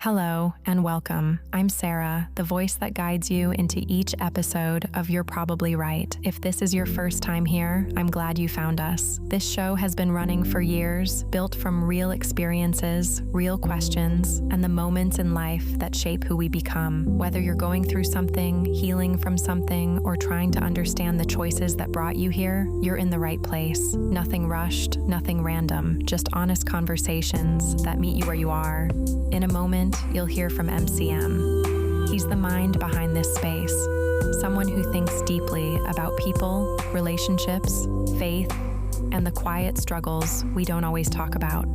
Hello and welcome. I'm Sarah, the voice that guides you into each episode of You're Probably Right. If this is your first time here, I'm glad you found us. This show has been running for years, built from real experiences, real questions, and the moments in life that shape who we become. Whether you're going through something, healing from something, or trying to understand the choices that brought you here, you're in the right place. Nothing rushed, nothing random, just honest conversations that meet you where you are. In a moment, you'll hear from MCM. He's the mind behind this space, someone who thinks deeply about people, relationships, faith, and the quiet struggles we don't always talk about.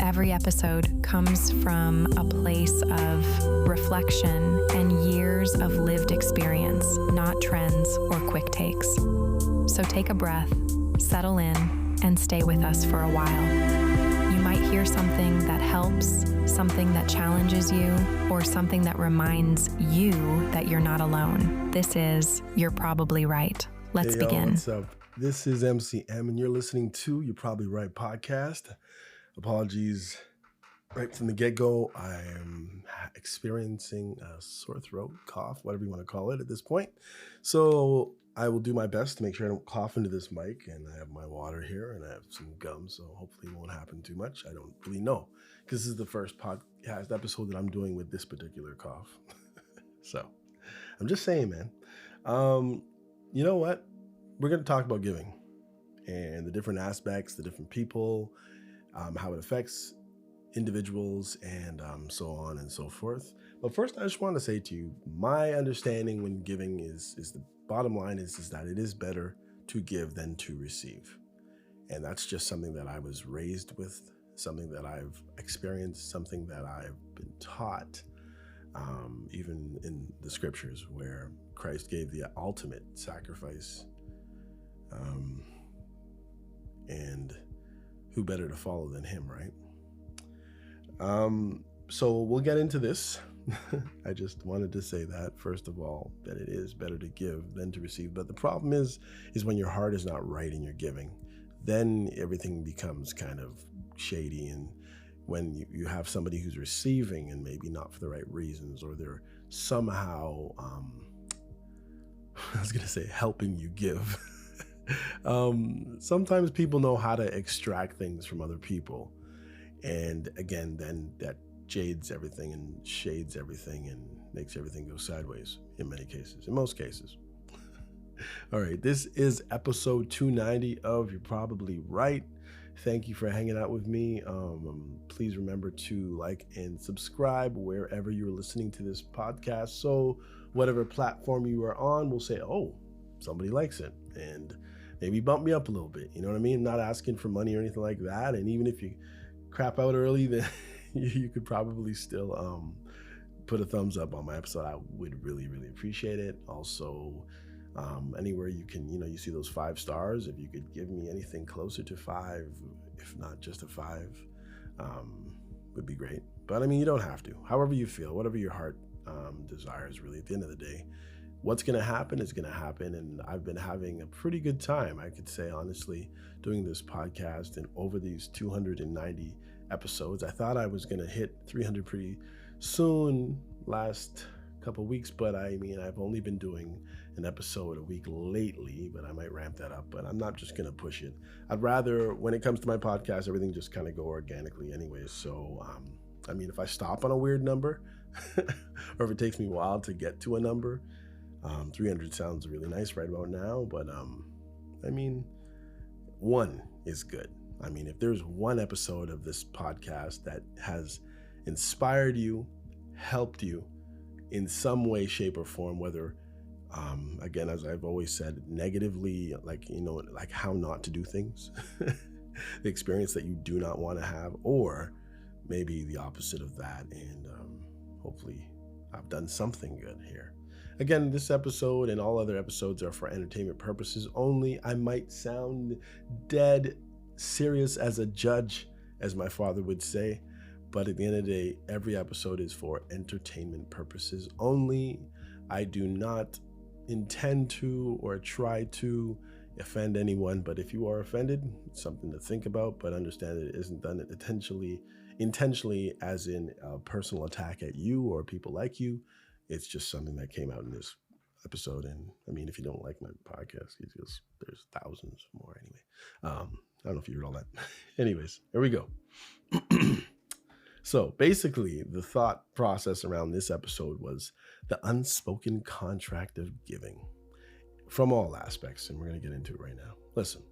Every episode comes from a place of reflection and years of lived experience, not trends or quick takes. So take a breath, settle in, and stay with us for a while. You might hear something that helps, something that challenges you, or something that reminds you that you're not alone. This is You're Probably Right. Let's begin. What's up? This is MCM, and you're listening to You're Probably Right podcast. Apologies right from the get-go. I am experiencing a sore throat, cough, whatever you want to call it at this point. So I will do my best to make sure I don't cough into this mic, and I have my water here and I have some gum, so hopefully it won't happen too much. I don't really know because this is the first podcast episode that I'm doing with this particular cough. So I'm just saying, man. You know what? We're going to talk about giving and the different aspects, the different people, how it affects individuals, and so on and so forth. But first, I just want to say to you, my understanding when giving is the bottom line is that it is better to give than to receive. And that's just something that I was raised with, something that I've experienced, something that I've been taught, even in the scriptures where Christ gave the ultimate sacrifice. And who better to follow than him, right? So we'll get into this. I just wanted to say that, first of all, that it is better to give than to receive. But the problem is when your heart is not right in your giving, then everything becomes kind of shady. And when you have somebody who's receiving and maybe not for the right reasons, or they're somehow, I was going to say helping you give. Sometimes people know how to extract things from other people. And again, then that jades everything and shades everything and makes everything go sideways in most cases. All right, this is episode 290 of You're Probably Right. Thank you for hanging out with me. Please remember to like and subscribe wherever you're listening to this podcast. So whatever platform you are on will say, oh, somebody likes it, and maybe bump me up a little bit. You know what I mean? Not asking for money or anything like that. And even if you crap out early, then you could probably still put a thumbs up on my episode. I would really, really appreciate it. Also, anywhere you can, you see those 5 stars, if you could give me anything closer to 5, if not just a 5, would be great. But I mean, you don't have to. However you feel, whatever your heart desires, really, at the end of the day, what's going to happen is going to happen. And I've been having a pretty good time, I could say, honestly, doing this podcast. And over these 290 episodes, I thought I was going to hit 300 pretty soon last couple weeks. But I mean, I've only been doing an episode a week lately, but I might ramp that up. But I'm not just going to push it. I'd rather, when it comes to my podcast, everything just kind of go organically anyways. So, I mean, if I stop on a weird number or if it takes me a while to get to a number, 300 sounds really nice right about now, but I mean, 1 is good. I mean, if there's one episode of this podcast that has inspired you, helped you in some way, shape, or form, whether, again, as I've always said, negatively, like how not to do things, the experience that you do not want to have, or maybe the opposite of that, and hopefully I've done something good here. Again, this episode and all other episodes are for entertainment purposes only. I might sound dead serious as a judge, as my father would say, but at the end of the day, every episode is for entertainment purposes only. I do not intend to or try to offend anyone, but if you are offended, it's something to think about, but understand that it isn't done intentionally intentionally as in a personal attack at you or people like you. It's just something that came out in this episode. And I mean, if you don't like my podcast, there's thousands more anyway. I don't know if you heard all that. Anyways, here we go. So basically, the thought process around this episode was the unspoken contract of giving from all aspects. And we're going to get into it right now. Listen,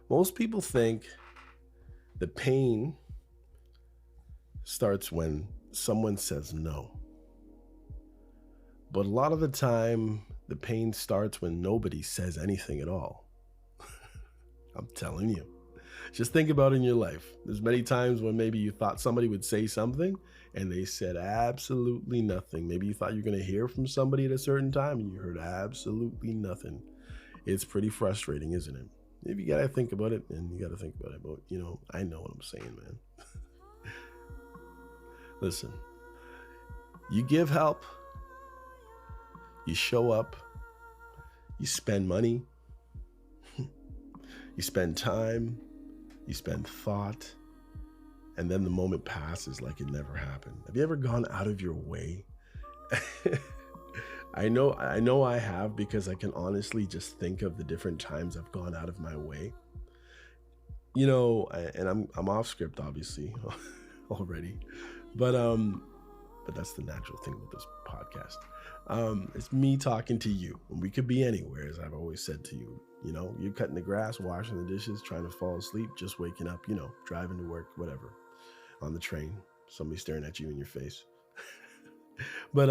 most people think the pain starts when someone says no. But a lot of the time, the pain starts when nobody says anything at all. I'm telling you. Just think about it in your life. There's many times when maybe you thought somebody would say something and they said absolutely nothing. Maybe you thought you were going to hear from somebody at a certain time and you heard absolutely nothing. It's pretty frustrating, isn't it? If you got to think about it, and you got to think about it. But, I know what I'm saying, man. Listen, you give help, you show up, you spend money, you spend time, you spend thought, and then the moment passes like it never happened. Have you ever gone out of your way? I know I have, because I can honestly just think of the different times I've gone out of my way. And I'm off script obviously already, but that's the natural thing with this podcast. It's me talking to you, and we could be anywhere, as I've always said to you. You're cutting the grass, washing the dishes, trying to fall asleep, just waking up, driving to work, whatever, on the train, somebody staring at you in your face. But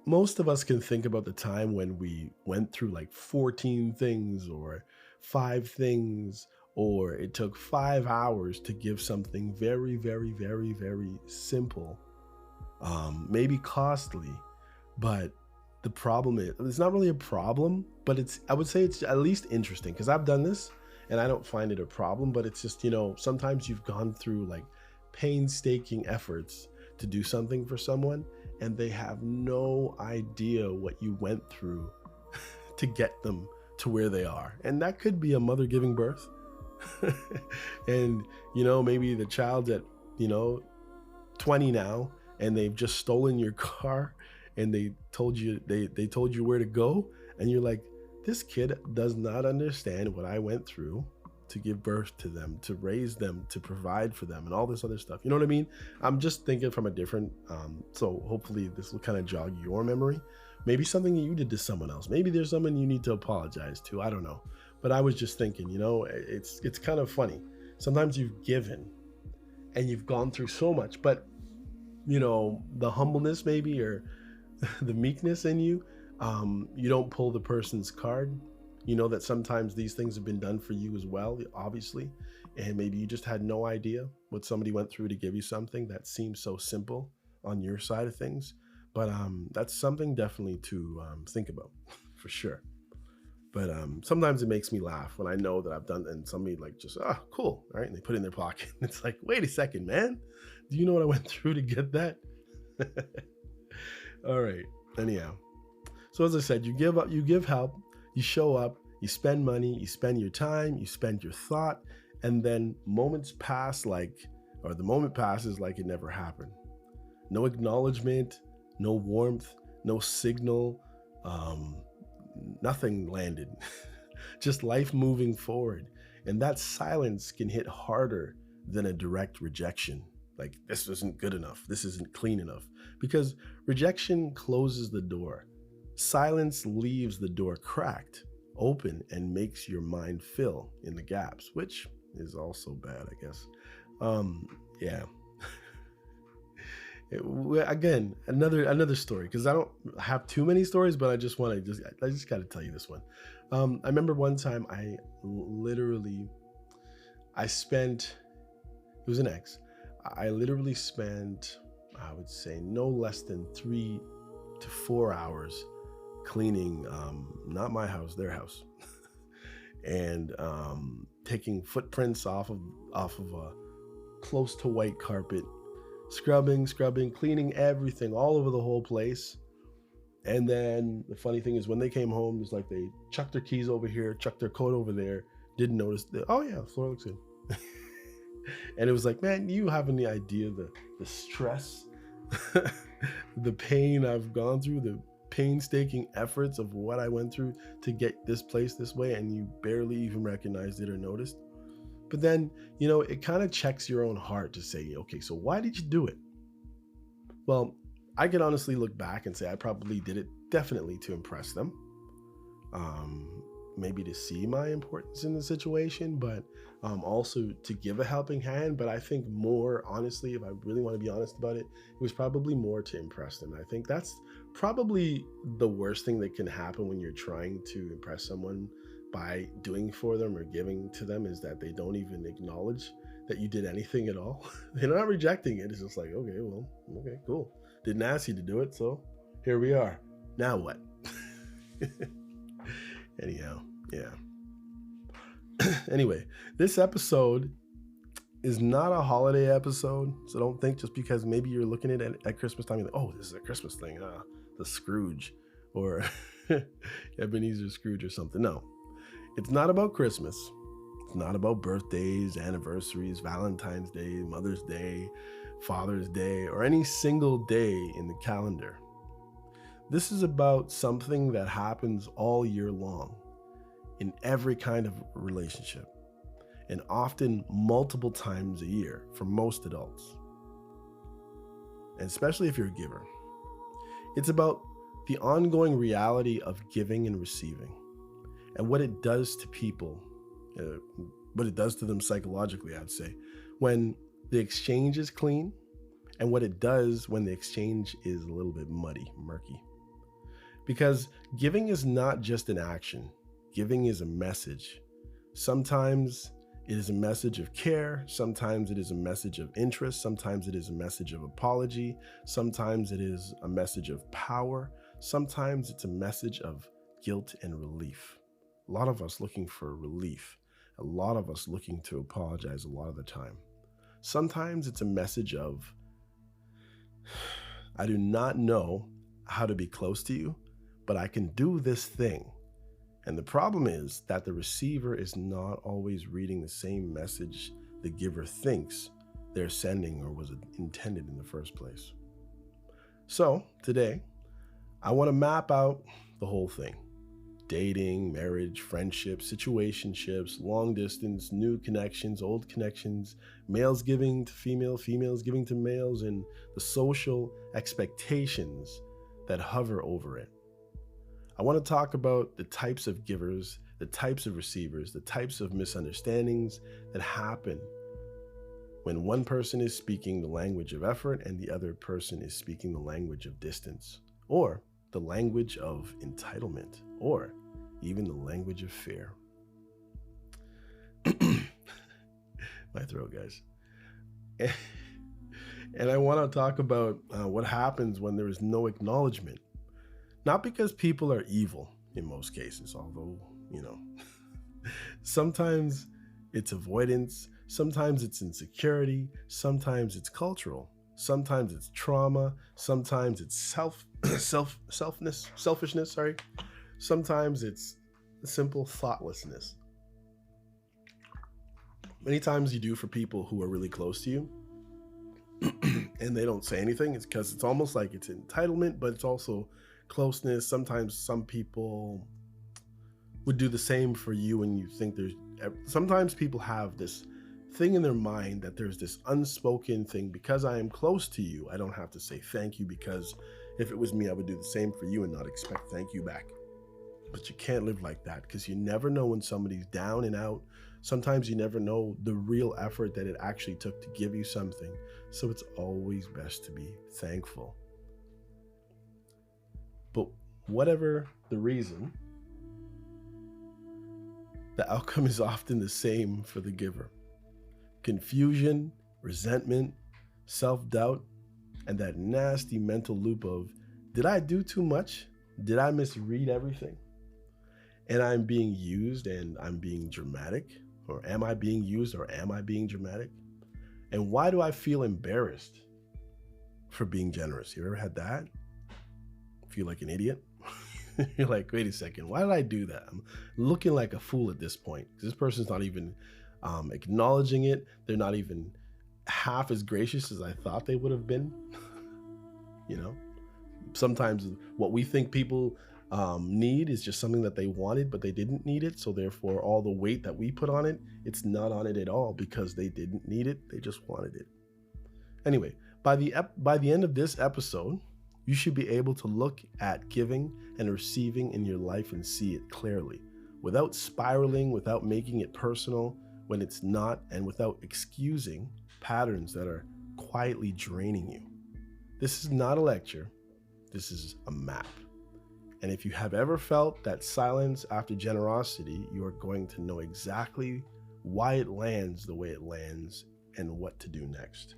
most of us can think about the time when we went through like 14 things or 5 things, or it took 5 hours to give something very, very, very, very simple, maybe costly. But the problem is, it's not really a problem, but I would say it's at least interesting, because I've done this and I don't find it a problem, but it's just, sometimes you've gone through like painstaking efforts to do something for someone, and they have no idea what you went through to get them to where they are. And that could be a mother giving birth. And, maybe the child's at, 20 now, and they've just stolen your car, and they told you where to go. And you're like, this kid does not understand what I went through to give birth to them, to raise them, to provide for them, and all this other stuff. You know what I mean? I'm just thinking from a different, so hopefully this will kind of jog your memory. Maybe something that you did to someone else. Maybe there's someone you need to apologize to. I don't know. But I was just thinking, it's kind of funny. Sometimes you've given and you've gone through so much, but the humbleness maybe, or the meekness in you, you don't pull the person's card. That sometimes these things have been done for you as well, obviously, and maybe you just had no idea what somebody went through to give you something that seems so simple on your side of things. But that's something definitely to think about for sure. But sometimes it makes me laugh when I know that I've done, and somebody like just, cool, all right, and they put it in their pocket. It's like, wait a second, man, do you know what I went through to get that? All right, anyhow, so as I said, you give help, you show up, you spend money, you spend your time, you spend your thought, and then the moment passes like it never happened. No acknowledgement, no warmth, no signal, nothing landed. Just life moving forward. And that silence can hit harder than a direct rejection. Like, this isn't good enough, this isn't clean enough. Because rejection closes the door. Silence leaves the door cracked open and makes your mind fill in the gaps, which is also bad, I guess. Yeah. Again, another story, because I don't have too many stories, but I just got to tell you this one. I remember one time it was an ex. I literally spent, I would say, no less than 3 to 4 hours cleaning, not my house, their house, and taking footprints off of a close to white carpet, scrubbing, cleaning everything all over the whole place. And then the funny thing is, when they came home, it's like they chucked their keys over here, chucked their coat over there, didn't notice that, oh yeah, the floor looks good. And it was like, man, you have any idea the stress, the pain I've gone through, the painstaking efforts of what I went through to get this place this way, and you barely even recognized it or noticed. But then, it kind of checks your own heart to say, okay, so why did you do it? Well, I can honestly look back and say I probably did it definitely to impress them. Maybe to see my importance in the situation, but also to give a helping hand. But I think more honestly, if I really want to be honest about it, it was probably more to impress them. I think that's probably the worst thing that can happen when you're trying to impress someone by doing for them or giving to them, is that they don't even acknowledge that you did anything at all. They're not rejecting it. It's just like, okay, well, okay, cool. Didn't ask you to do it, so here we are. Now what? Anyhow, yeah. Anyway, this episode is not a holiday episode, so don't think just because maybe you're looking at it at Christmas time, you're like, oh, this is a Christmas thing, the Scrooge or Ebenezer Scrooge or something. No, it's not about Christmas. It's not about birthdays, anniversaries, Valentine's Day, Mother's Day, Father's Day, or any single day in the calendar. This is about something that happens all year long in every kind of relationship, and often multiple times a year for most adults, and especially if you're a giver. It's about the ongoing reality of giving and receiving, and what it does to people, what it does to them psychologically, I'd say, when the exchange is clean, and what it does when the exchange is a little bit murky. Because giving is not just an action. Giving is a message. Sometimes it is a message of care. Sometimes it is a message of interest. Sometimes it is a message of apology. Sometimes it is a message of power. Sometimes it's a message of guilt and relief. A lot of us looking for relief. A lot of us looking to apologize a lot of the time. Sometimes it's a message of, I do not know how to be close to you, but I can do this thing. And the problem is that the receiver is not always reading the same message the giver thinks they're sending or was intended in the first place. So today, I want to map out the whole thing. Dating, marriage, friendship, situationships, long distance, new connections, old connections, males giving to females giving to males, and the social expectations that hover over it. I want to talk about the types of givers, the types of receivers, the types of misunderstandings that happen when one person is speaking the language of effort and the other person is speaking the language of distance, or the language of entitlement, or even the language of fear. My throat, guys. And I want to talk about what happens when there is no acknowledgement. Not because people are evil in most cases, although, sometimes it's avoidance, sometimes it's insecurity, sometimes it's cultural, sometimes it's trauma, sometimes it's selfishness, sometimes it's simple thoughtlessness. Many times you do for people who are really close to you and they don't say anything, it's because it's almost like it's entitlement, but it's also closeness. Sometimes some people would do the same for you, and you think sometimes people have this thing in their mind that there's this unspoken thing. Because I am close to you, I don't have to say thank you, because if it was me, I would do the same for you and not expect thank you back. But you can't live like that, because you never know when somebody's down and out. Sometimes you never know the real effort that it actually took to give you something. So it's always best to be thankful. But whatever the reason, the outcome is often the same for the giver. Confusion, resentment, self-doubt, and that nasty mental loop of, did I do too much? Did I misread everything? And I'm being used and I'm being dramatic? Or am I being used or am I being dramatic? And why do I feel embarrassed for being generous? You ever had that? Feel like an idiot? You're like, wait a second, why did I do that? I'm looking like a fool at this point. This person's not even acknowledging it. They're not even half as gracious as I thought they would have been. You know, sometimes what we think people need is just something that they wanted, but they didn't need it. So therefore, all the weight that we put on it, it's not on it at all because they didn't need it. They just wanted it. Anyway, by the end of this episode, you should be able to look at giving and receiving in your life and see it clearly, without spiraling, without making it personal when it's not, and without excusing patterns that are quietly draining you. This is not a lecture. This is a map. And if you have ever felt that silence after generosity, you are going to know exactly why it lands the way it lands and what to do next.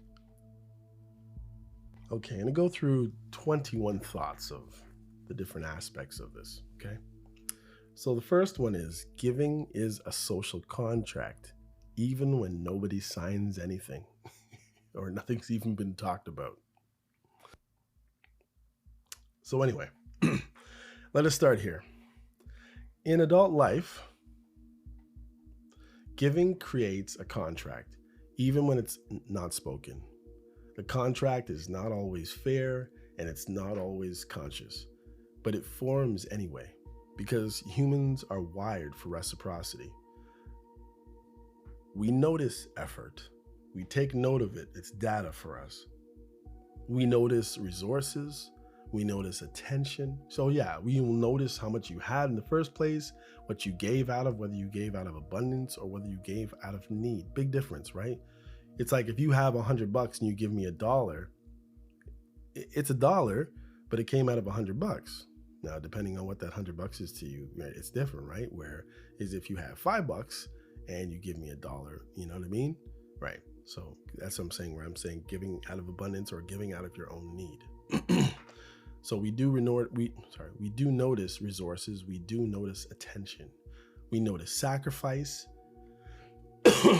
Okay, I'm going to go through 21 thoughts of the different aspects of this, okay? So the first one is giving is a social contract, even when nobody signs anything or nothing's even been talked about. So anyway, let us start here. In adult life, giving creates a contract, even when it's not spoken. The contract is not always fair and it's not always conscious, but it forms anyway, because humans are wired for reciprocity. We notice effort. We take note of it. It's data for us. We notice resources. We notice attention. So yeah, we will notice how much you had in the first place, what you gave out of, whether you gave out of abundance or whether you gave out of need. Big difference, right? It's like if you have $100 and you give me $1, it's $1, but it came out of $100. Now, depending on what that $100 is to you, right, it's different, right? Where is if you have $5 and you give me $1, you know what I mean? Right. So that's what I'm saying, where I'm saying giving out of abundance or giving out of your own need. So we do notice resources. We do notice attention. We notice sacrifice.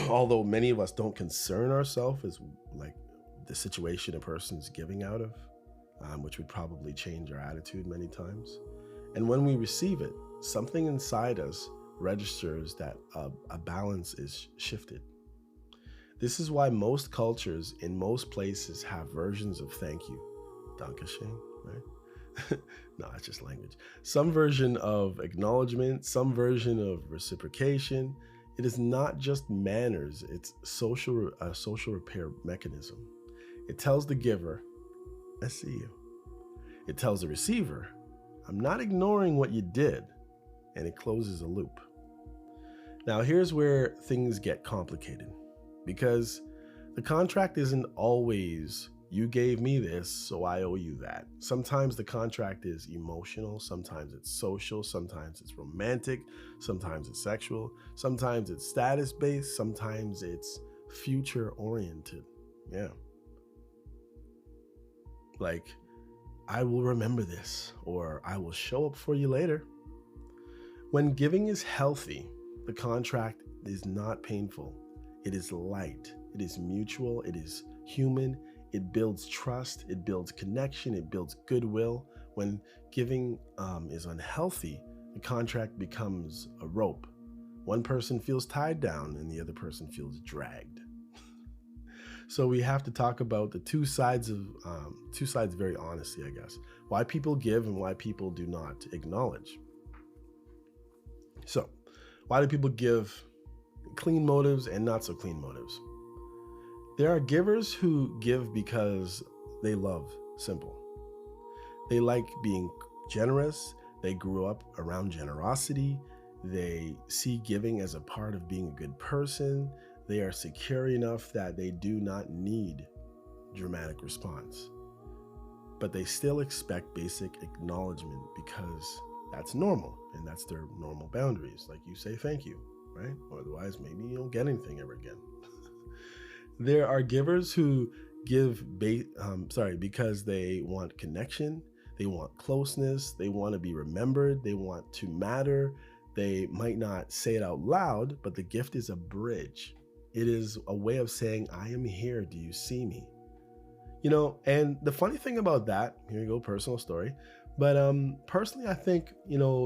Although many of us don't concern ourselves as like the situation a person's giving out of, which would probably change our attitude many times. And when we receive it, something inside us registers that a balance is shifted. This is why most cultures in most places have versions of thank you, Dankeschön, right? No, it's just language. Some version of acknowledgement, some version of reciprocation. It is not just manners, it's a social repair mechanism. It tells the giver, I see you. It tells the receiver, I'm not ignoring what you did, and it closes a loop. Now here's where things get complicated, because the contract isn't always, you gave me this, so I owe you that. Sometimes the contract is emotional, sometimes it's social, sometimes it's romantic, sometimes it's sexual, sometimes it's status-based, sometimes it's future-oriented. Yeah. Like, I will remember this, or I will show up for you later. When giving is healthy, the contract is not painful. It is light. It is mutual. It is human. It builds trust. It builds connection. It builds goodwill. When giving is unhealthy, the contract becomes a rope. One person feels tied down and the other person feels dragged. So we have to talk about the two sides very honestly, I guess. Why people give and why people do not acknowledge. So, why do people give clean motives and not so clean motives? There are givers who give because they love simple. They like being generous. They grew up around generosity. They see giving as a part of being a good person. They are secure enough that they do not need dramatic response. But they still expect basic acknowledgement because that's normal and that's their normal boundaries. Like you say thank you, right? Or otherwise maybe you don't get anything ever again. There are givers who give because they want connection, they want closeness, they want to be remembered, they want to matter. They might not say it out loud, but the gift is a bridge. It is a way of saying, I am here, do you see me? And the funny thing about that, here you go, personal story. But personally, I think,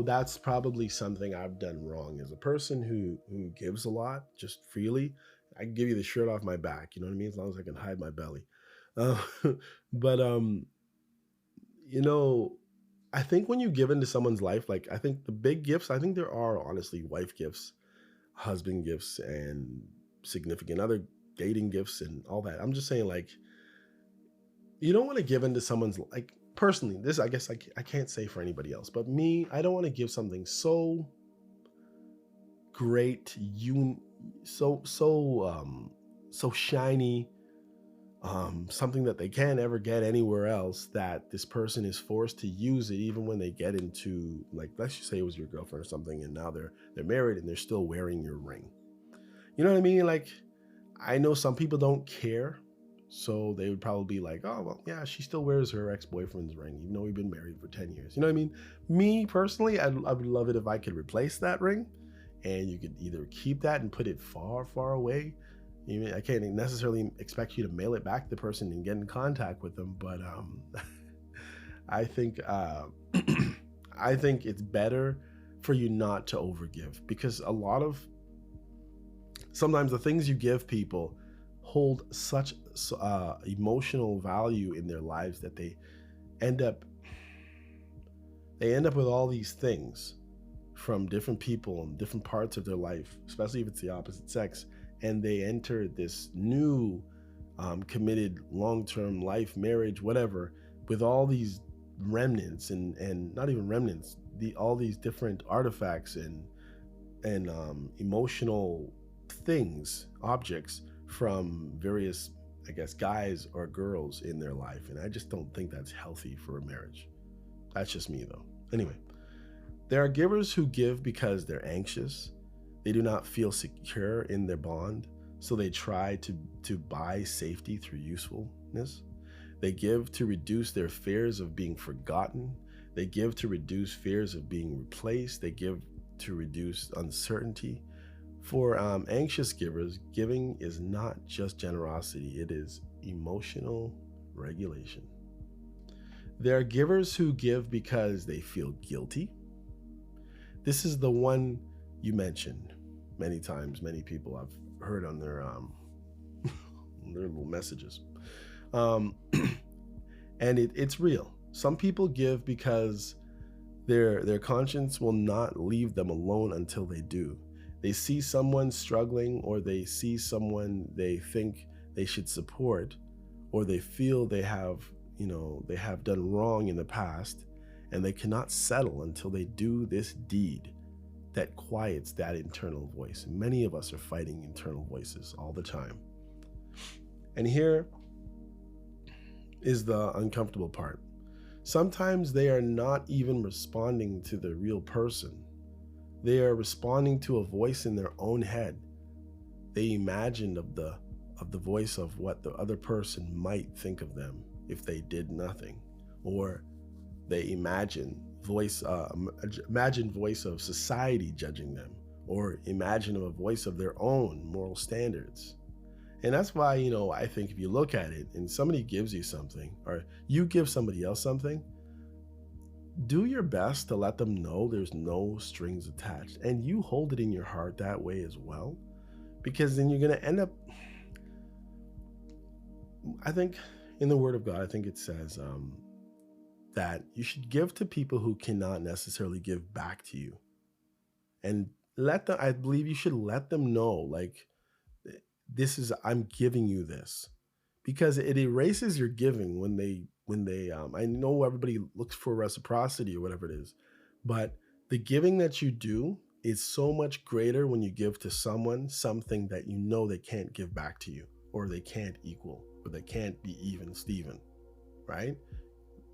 that's probably something I've done wrong as a person who gives a lot just freely. I can give you the shirt off my back, you know what I mean? As long as I can hide my belly. Uh, but you know, I think when you give into someone's life, like I think the big gifts, I think there are honestly wife gifts, husband gifts, and significant other dating gifts and all that. I'm just saying, like, you don't want to give into someone's, like, personally, this, I guess I can't say for anybody else, but me, I don't want to give something so great, so shiny, something that they can't ever get anywhere else, that this person is forced to use it even when they get into, like, let's just say it was your girlfriend or something, and now they're married and they're still wearing your ring. You know what I mean? Like, I know some people don't care, so they would probably be like, oh, well, yeah, she still wears her ex-boyfriend's ring, even though we've been married for 10 years. You know what I mean? Me, personally, I would love it if I could replace that ring, and you could either keep that and put it far, far away. Even, I can't necessarily expect you to mail it back to the person and get in contact with them, but I think I think it's better for you not to overgive, because a lot of sometimes the things you give people hold such emotional value in their lives that end up with all these things from different people in different parts of their life, especially if it's the opposite sex, and they enter this new committed long-term life, marriage, whatever, with all these remnants and not even remnants, all these different artifacts and emotional things, objects from various, I guess, guys or girls in their life. And I just don't think that's healthy for a marriage. That's just me, though. Anyway, there are givers who give because they're anxious. They do not feel secure in their bond, so they try to buy safety through usefulness. They give to reduce their fears of being forgotten. They give to reduce fears of being replaced. They give to reduce uncertainty. For anxious givers, giving is not just generosity, it is emotional regulation. There are givers who give because they feel guilty. This is the one you mentioned many times, many people I've heard on their little messages. And it's real. Some people give because their conscience will not leave them alone until they do. They see someone struggling, or they see someone they think they should support, or they feel they have done wrong in the past, and they cannot settle until they do this deed that quiets that internal voice. Many of us are fighting internal voices all the time. And here is the uncomfortable part. Sometimes they are not even responding to the real person. They are responding to a voice in their own head. They imagined of the voice of what the other person might think of them if they did nothing, or they imagine voice of society judging them, or imagine a voice of their own moral standards. And that's why, I think if you look at it and somebody gives you something, or you give somebody else something, do your best to let them know there's no strings attached, and you hold it in your heart that way as well, because then you're going to end up, I think in the Word of God, I think it says that you should give to people who cannot necessarily give back to you, and I believe you should let them know, like, I'm giving you this, because it erases your giving when they I know everybody looks for reciprocity or whatever it is, but the giving that you do is so much greater when you give to someone something that they can't give back to you, or they can't equal, or they can't be even Steven, right?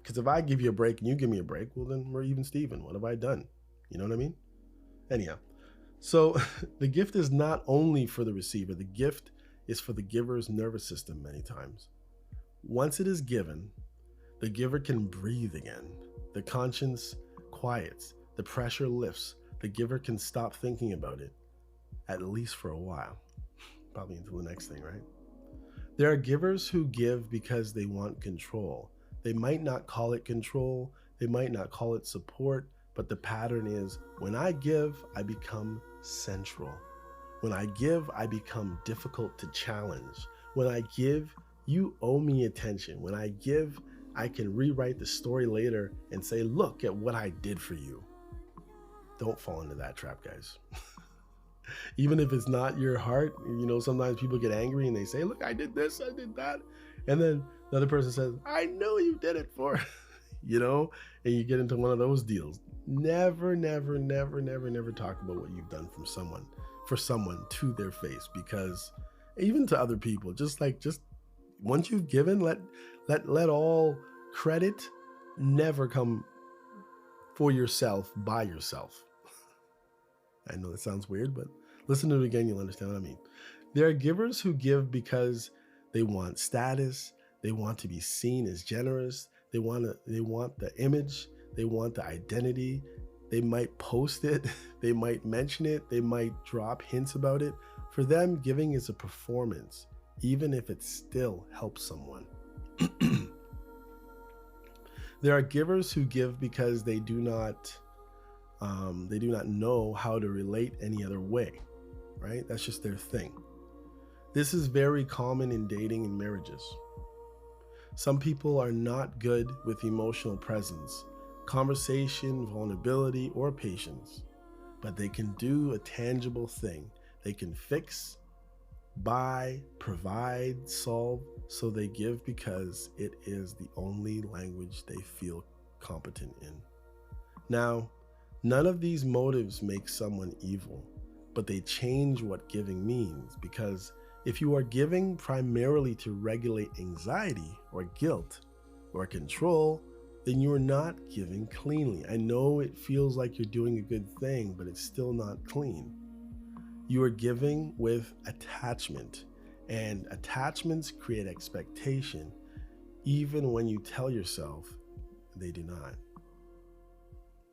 Because if I give you a break and you give me a break, well, then we're even Steven. What have I done? You know what I mean? Anyhow, so the gift is not only for the receiver, the gift is for the giver's nervous system many times. Once it is given, the giver can breathe again. The conscience quiets, the pressure lifts, the giver can stop thinking about it, at least for a while, probably until the next thing, right? There are givers who give because they want control. They might not call it control, they might not call it support, but the pattern is when I give, I become central. When I give, I become difficult to challenge. When I give, you owe me attention. When I give, I can rewrite the story later and say, look at what I did for you. Don't fall into that trap, guys. Even if it's not your heart, sometimes people get angry and they say, look, I did this, I did that. And then the other person says, I know you did it for, and you get into one of those deals. Never, never, never, never, never talk about what you've done for someone to their face, because even to other people, just once you've given, let all credit never come for yourself by yourself. I know that sounds weird, but listen to it again, you'll understand what I mean. There are givers who give because they want status, they want to be seen as generous, they want the image, they want the identity. They might post it, they might mention it, they might drop hints about it. For them, giving is a performance, even if it still helps someone. There are givers who give because they do not know how to relate any other way, right? That's just their thing. This is very common in dating and marriages. Some people are not good with emotional presence, conversation, vulnerability, or patience, but they can do a tangible thing. They can fix, buy, provide, solve, so they give because it is the only language they feel competent in. Now, none of these motives make someone evil, but they change what giving means, because if you are giving primarily to regulate anxiety or guilt or control, then you are not giving cleanly. I know it feels like you're doing a good thing, but it's still not clean. You are giving with attachment, and attachments create expectation, even when you tell yourself they do not.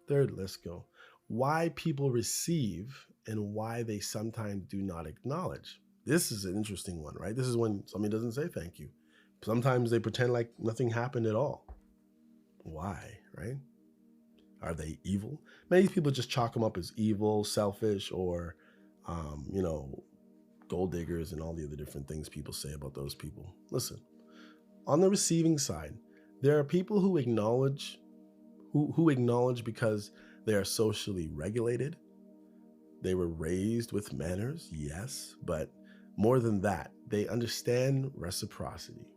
Third, let's go. Why people receive and why they sometimes do not acknowledge. This is an interesting one, right? This is when somebody doesn't say thank you. Sometimes they pretend like nothing happened at all. Why, right? Are they evil? Many people just chalk them up as evil, selfish, or, gold diggers and all the other different things people say about those people. Listen, on the receiving side, there are people who acknowledge because they are socially regulated. They were raised with manners, yes, but more than that, they understand reciprocity.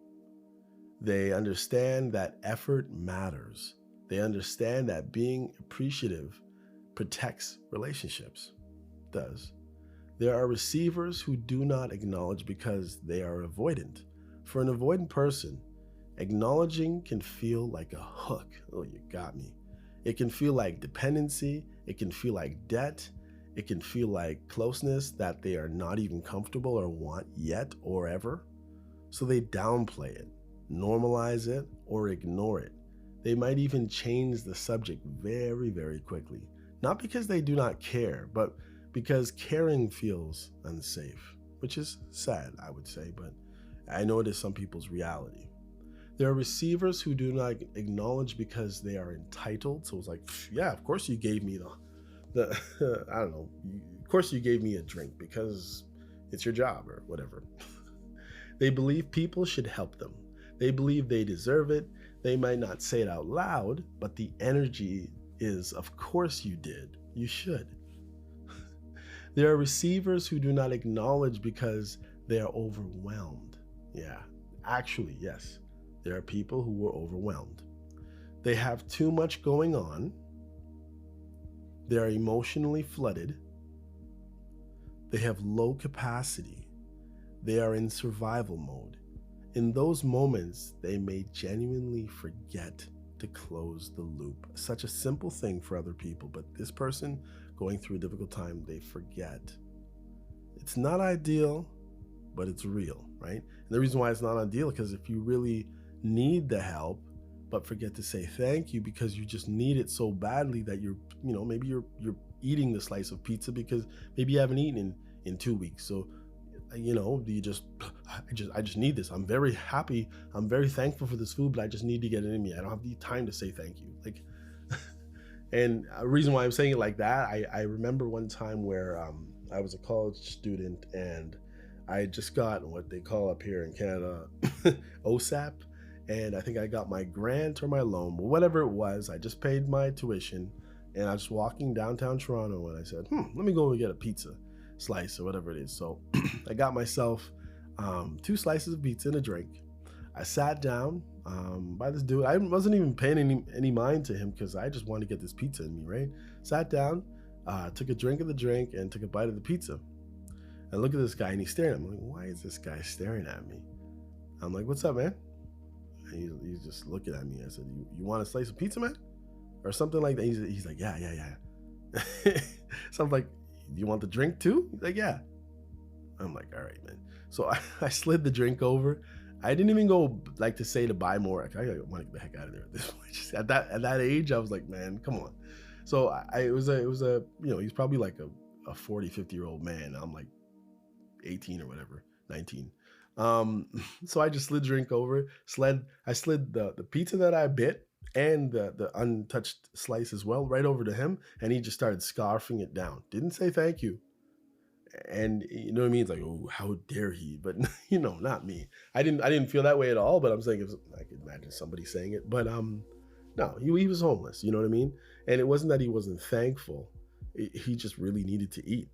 They understand that effort matters. They understand that being appreciative protects relationships. It does. There are receivers who do not acknowledge because they are avoidant. For an avoidant person, acknowledging can feel like a hook. Oh, you got me. It can feel like dependency. It can feel like debt. It can feel like closeness that they are not even comfortable or want yet or ever. So they downplay it, normalize it, or ignore it. They might even change the subject very, very quickly. Not because they do not care, but because caring feels unsafe, which is sad, I would say, but I know it is some people's reality. There are receivers who do not acknowledge because they are entitled. So it's like, yeah, of course you gave me the I don't know, of course you gave me a drink because it's your job or whatever. They believe people should help them. They believe they deserve it. They might not say it out loud, but the energy is, of course you did. You should. There are receivers who do not acknowledge because they are overwhelmed. Yeah, actually, yes. There are people who are overwhelmed. They have too much going on. They are emotionally flooded. They have low capacity. They are in survival mode. In those moments, they may genuinely forget to close the loop. Such a simple thing for other people, but this person going through a difficult time, they forget. It's not ideal, but it's real, right? And the reason why it's not ideal, because if you really need the help, but forget to say thank you because you just need it so badly that maybe you're eating the slice of pizza because maybe you haven't eaten in 2 weeks. So do you just, I just need this. I'm very happy. I'm very thankful for this food, but I just need to get it in me. I don't have the time to say thank you. Like, and a reason why I'm saying it like that, I remember one time where I was a college student and I had just got what they call up here in Canada OSAP. And I think I got my grant or my loan, but whatever it was, I just paid my tuition. And I was walking downtown Toronto and I said, let me go and get a pizza slice or whatever it is. So I got myself 2 slices of pizza and a drink. I sat down by this dude. I wasn't even paying any mind to him because I just wanted to get this pizza in me, right? Sat down, took a drink of the drink and took a bite of the pizza. And look at this guy and he's staring at me. I'm like, why is this guy staring at me? I'm like, what's up, man? And he's just looking at me. I said, you want a slice of pizza, man? Or something like that. He's like, yeah. So I'm like, do you want the drink too? He's like, yeah. I'm like, all right, man. So I slid the drink over. I didn't even go like to say to buy more. I want to get the heck out of there at this point. Just at that age, I was like, man, come on. So it was a he's probably like a 40, 50-year-old man. I'm like 18 or whatever, 19. So I just slid drink over. I slid the pizza that I bit and the untouched slice as well right over to him, and he just started scarfing it down. Didn't say thank you. And you know what I mean? It's like, oh, how dare he? But not me. I didn't feel that way at all. But I'm saying, I could imagine somebody saying it. But no, he was homeless. You know what I mean? And it wasn't that he wasn't thankful. He just really needed to eat.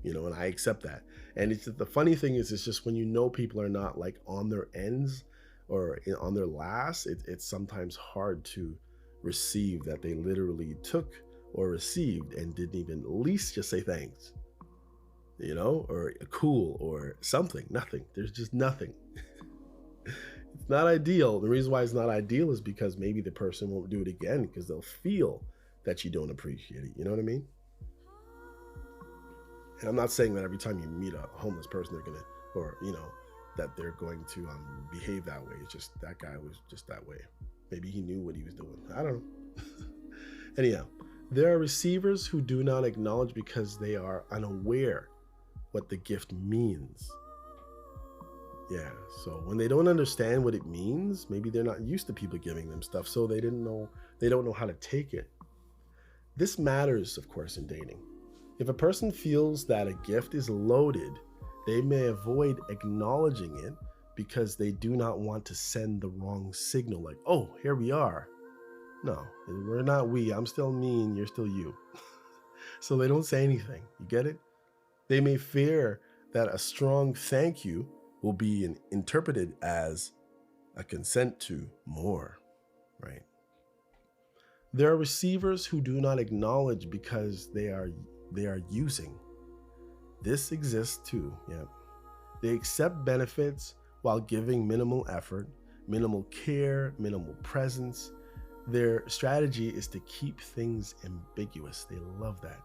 And I accept that. And it's the funny thing is, it's just when people are not like on their ends or on their last, it's sometimes hard to receive that they literally took or received and didn't even at least just say thanks, or cool or something. Nothing. There's just nothing. It's not ideal. The reason why it's not ideal is because maybe the person won't do it again because they'll feel that you don't appreciate it. You know what I mean? And I'm not saying that every time you meet a homeless person, they're gonna, or that they're going to behave that way. It's just that guy was just that way. Maybe he knew what he was doing. I don't know. Anyhow, there are receivers who do not acknowledge because they are unaware what the gift means. Yeah, so when they don't understand what it means, maybe they're not used to people giving them stuff, so they don't know how to take it. This matters, of course, in dating. If a person feels that a gift is loaded, they may avoid acknowledging it because they do not want to send the wrong signal, like, oh, here we are. No, we're not we. I'm still me and you're still you. So they don't say anything. You get it? They may fear that a strong thank you will be interpreted as a consent to more, right? There are receivers who do not acknowledge because they are using. This exists too. Yeah. They accept benefits while giving minimal effort, minimal care, minimal presence. Their strategy is to keep things ambiguous. They love that.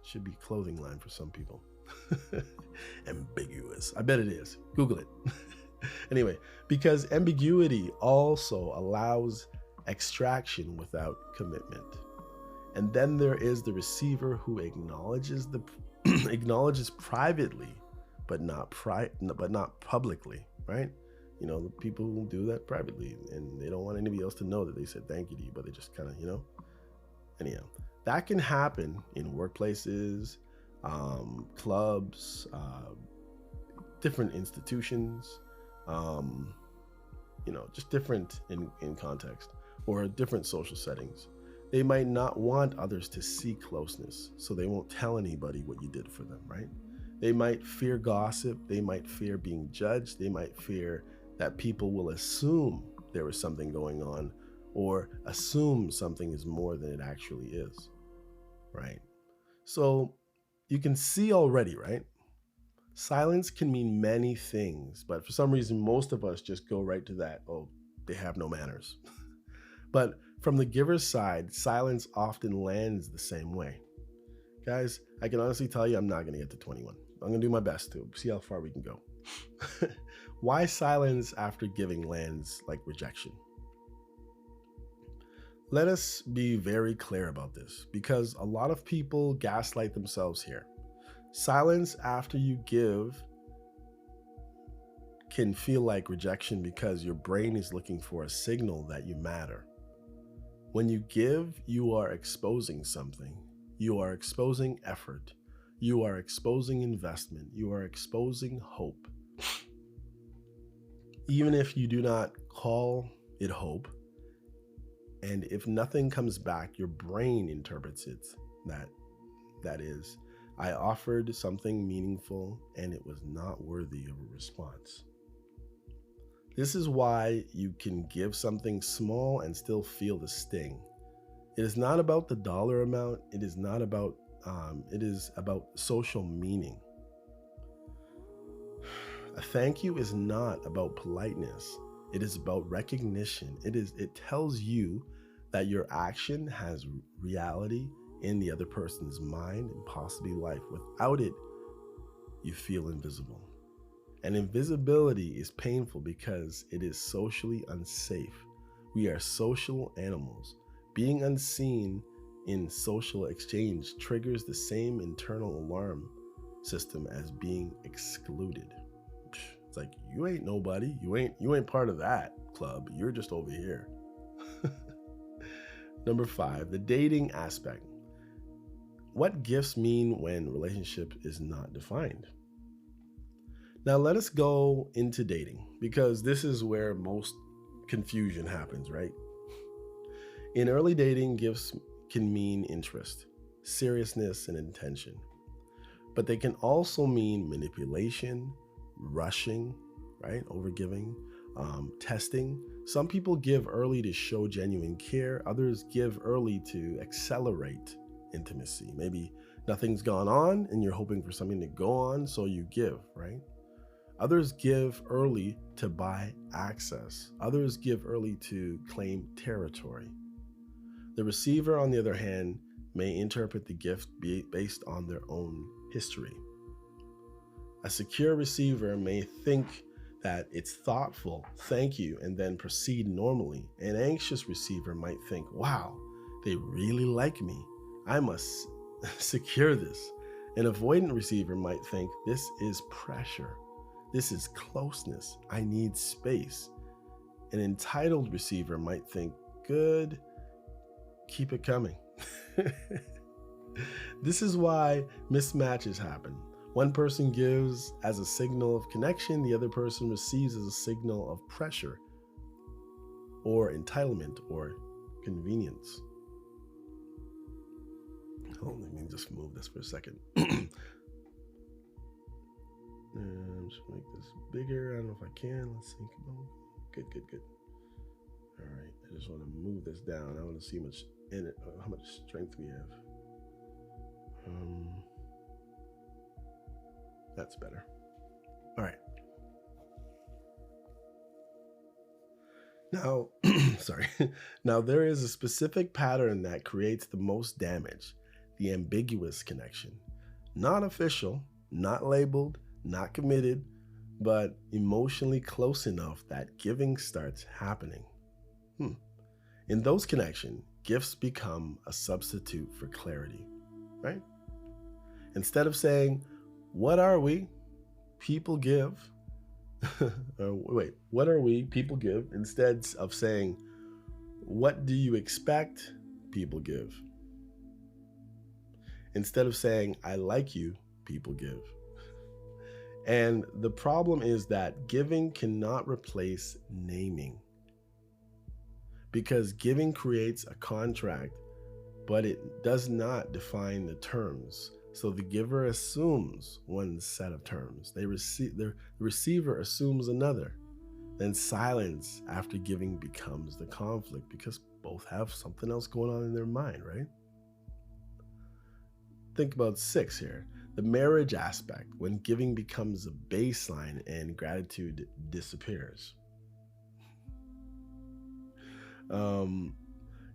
Should be a clothing line for some people. Ambiguous. I bet it is. Google it. Anyway, because ambiguity also allows extraction without commitment. And then there is the receiver who acknowledges privately, but not publicly, right? The people who do that privately and they don't want anybody else to know that they said thank you to you, but they just kind of, anyhow, that can happen in workplaces, clubs, different institutions, just different in context or different social settings. They might not want others to see closeness, so they won't tell anybody what you did for them, right? They might fear gossip. They might fear being judged. They might fear that people will assume there is something going on or assume something is more than it actually is, right? So you can see already, right? Silence can mean many things, but for some reason, most of us just go right to that. Oh, they have no manners. But from the giver's side, silence often lands the same way. Guys, I can honestly tell you I'm not going to get to 21. I'm going to do my best to see how far we can go. Why silence after giving lands like rejection? Let us be very clear about this because a lot of people gaslight themselves here. Silence after you give can feel like rejection because your brain is looking for a signal that you matter. When you give, you are exposing something. You are exposing effort. You are exposing investment. You are exposing hope. Even if you do not call it hope, and if nothing comes back, your brain interprets it that is, I offered something meaningful and it was not worthy of a response. This is why you can give something small and still feel the sting. It is not about the dollar amount. It is not about, it is about social meaning. A thank you is not about politeness. It is about recognition. It tells you that your action has reality in the other person's mind and possibly life. Without it, you feel invisible. And invisibility is painful because it is socially unsafe. We are social animals. Being unseen in social exchange triggers the same internal alarm system as being excluded. It's like, you ain't nobody. You ain't part of that club. You're just over here. Number 5, the dating aspect. What gifts mean when relationship is not defined? Now let us go into dating, because this is where most confusion happens, right? In early dating, gifts can mean interest, seriousness, and intention. But they can also mean manipulation, rushing, right? Overgiving, testing. Some people give early to show genuine care. Others give early to accelerate intimacy. Maybe nothing's gone on and you're hoping for something to go on, so you give, right? Others give early to buy access. Others give early to claim territory. The receiver, on the other hand, may interpret the gift based on their own history. A secure receiver may think that it's thoughtful, thank you, and then proceed normally. An anxious receiver might think, wow, they really like me. I must secure this. An avoidant receiver might think, this is pressure. This is closeness. I need space. An entitled receiver might think, good, keep it coming. This is why mismatches happen. One person gives as a signal of connection, the other person receives as a signal of pressure or entitlement or convenience. Let me just move this for a second. Just make this bigger. I don't know if I can. Let's see. Good. All right. I just want to move this down. I want to see how much strength we have. That's better. All right. Now, sorry. Now, there is a specific pattern that creates the most damage: the ambiguous connection. Not official, not labeled, not committed, but emotionally close enough that giving starts happening. In those connections, gifts become a substitute for clarity, right? Instead of saying, what are we? People give. What are we? People give. Instead of saying, what do you expect? People give. Instead of saying, I like you, people give. And the problem is that giving cannot replace naming, because giving creates a contract, but it does not define the terms. So the giver assumes one set of terms. The receiver assumes another. Then silence after giving becomes the conflict, because both have something else going on in their mind, right? Think about 6 here. The marriage aspect, when giving becomes a baseline and gratitude disappears. In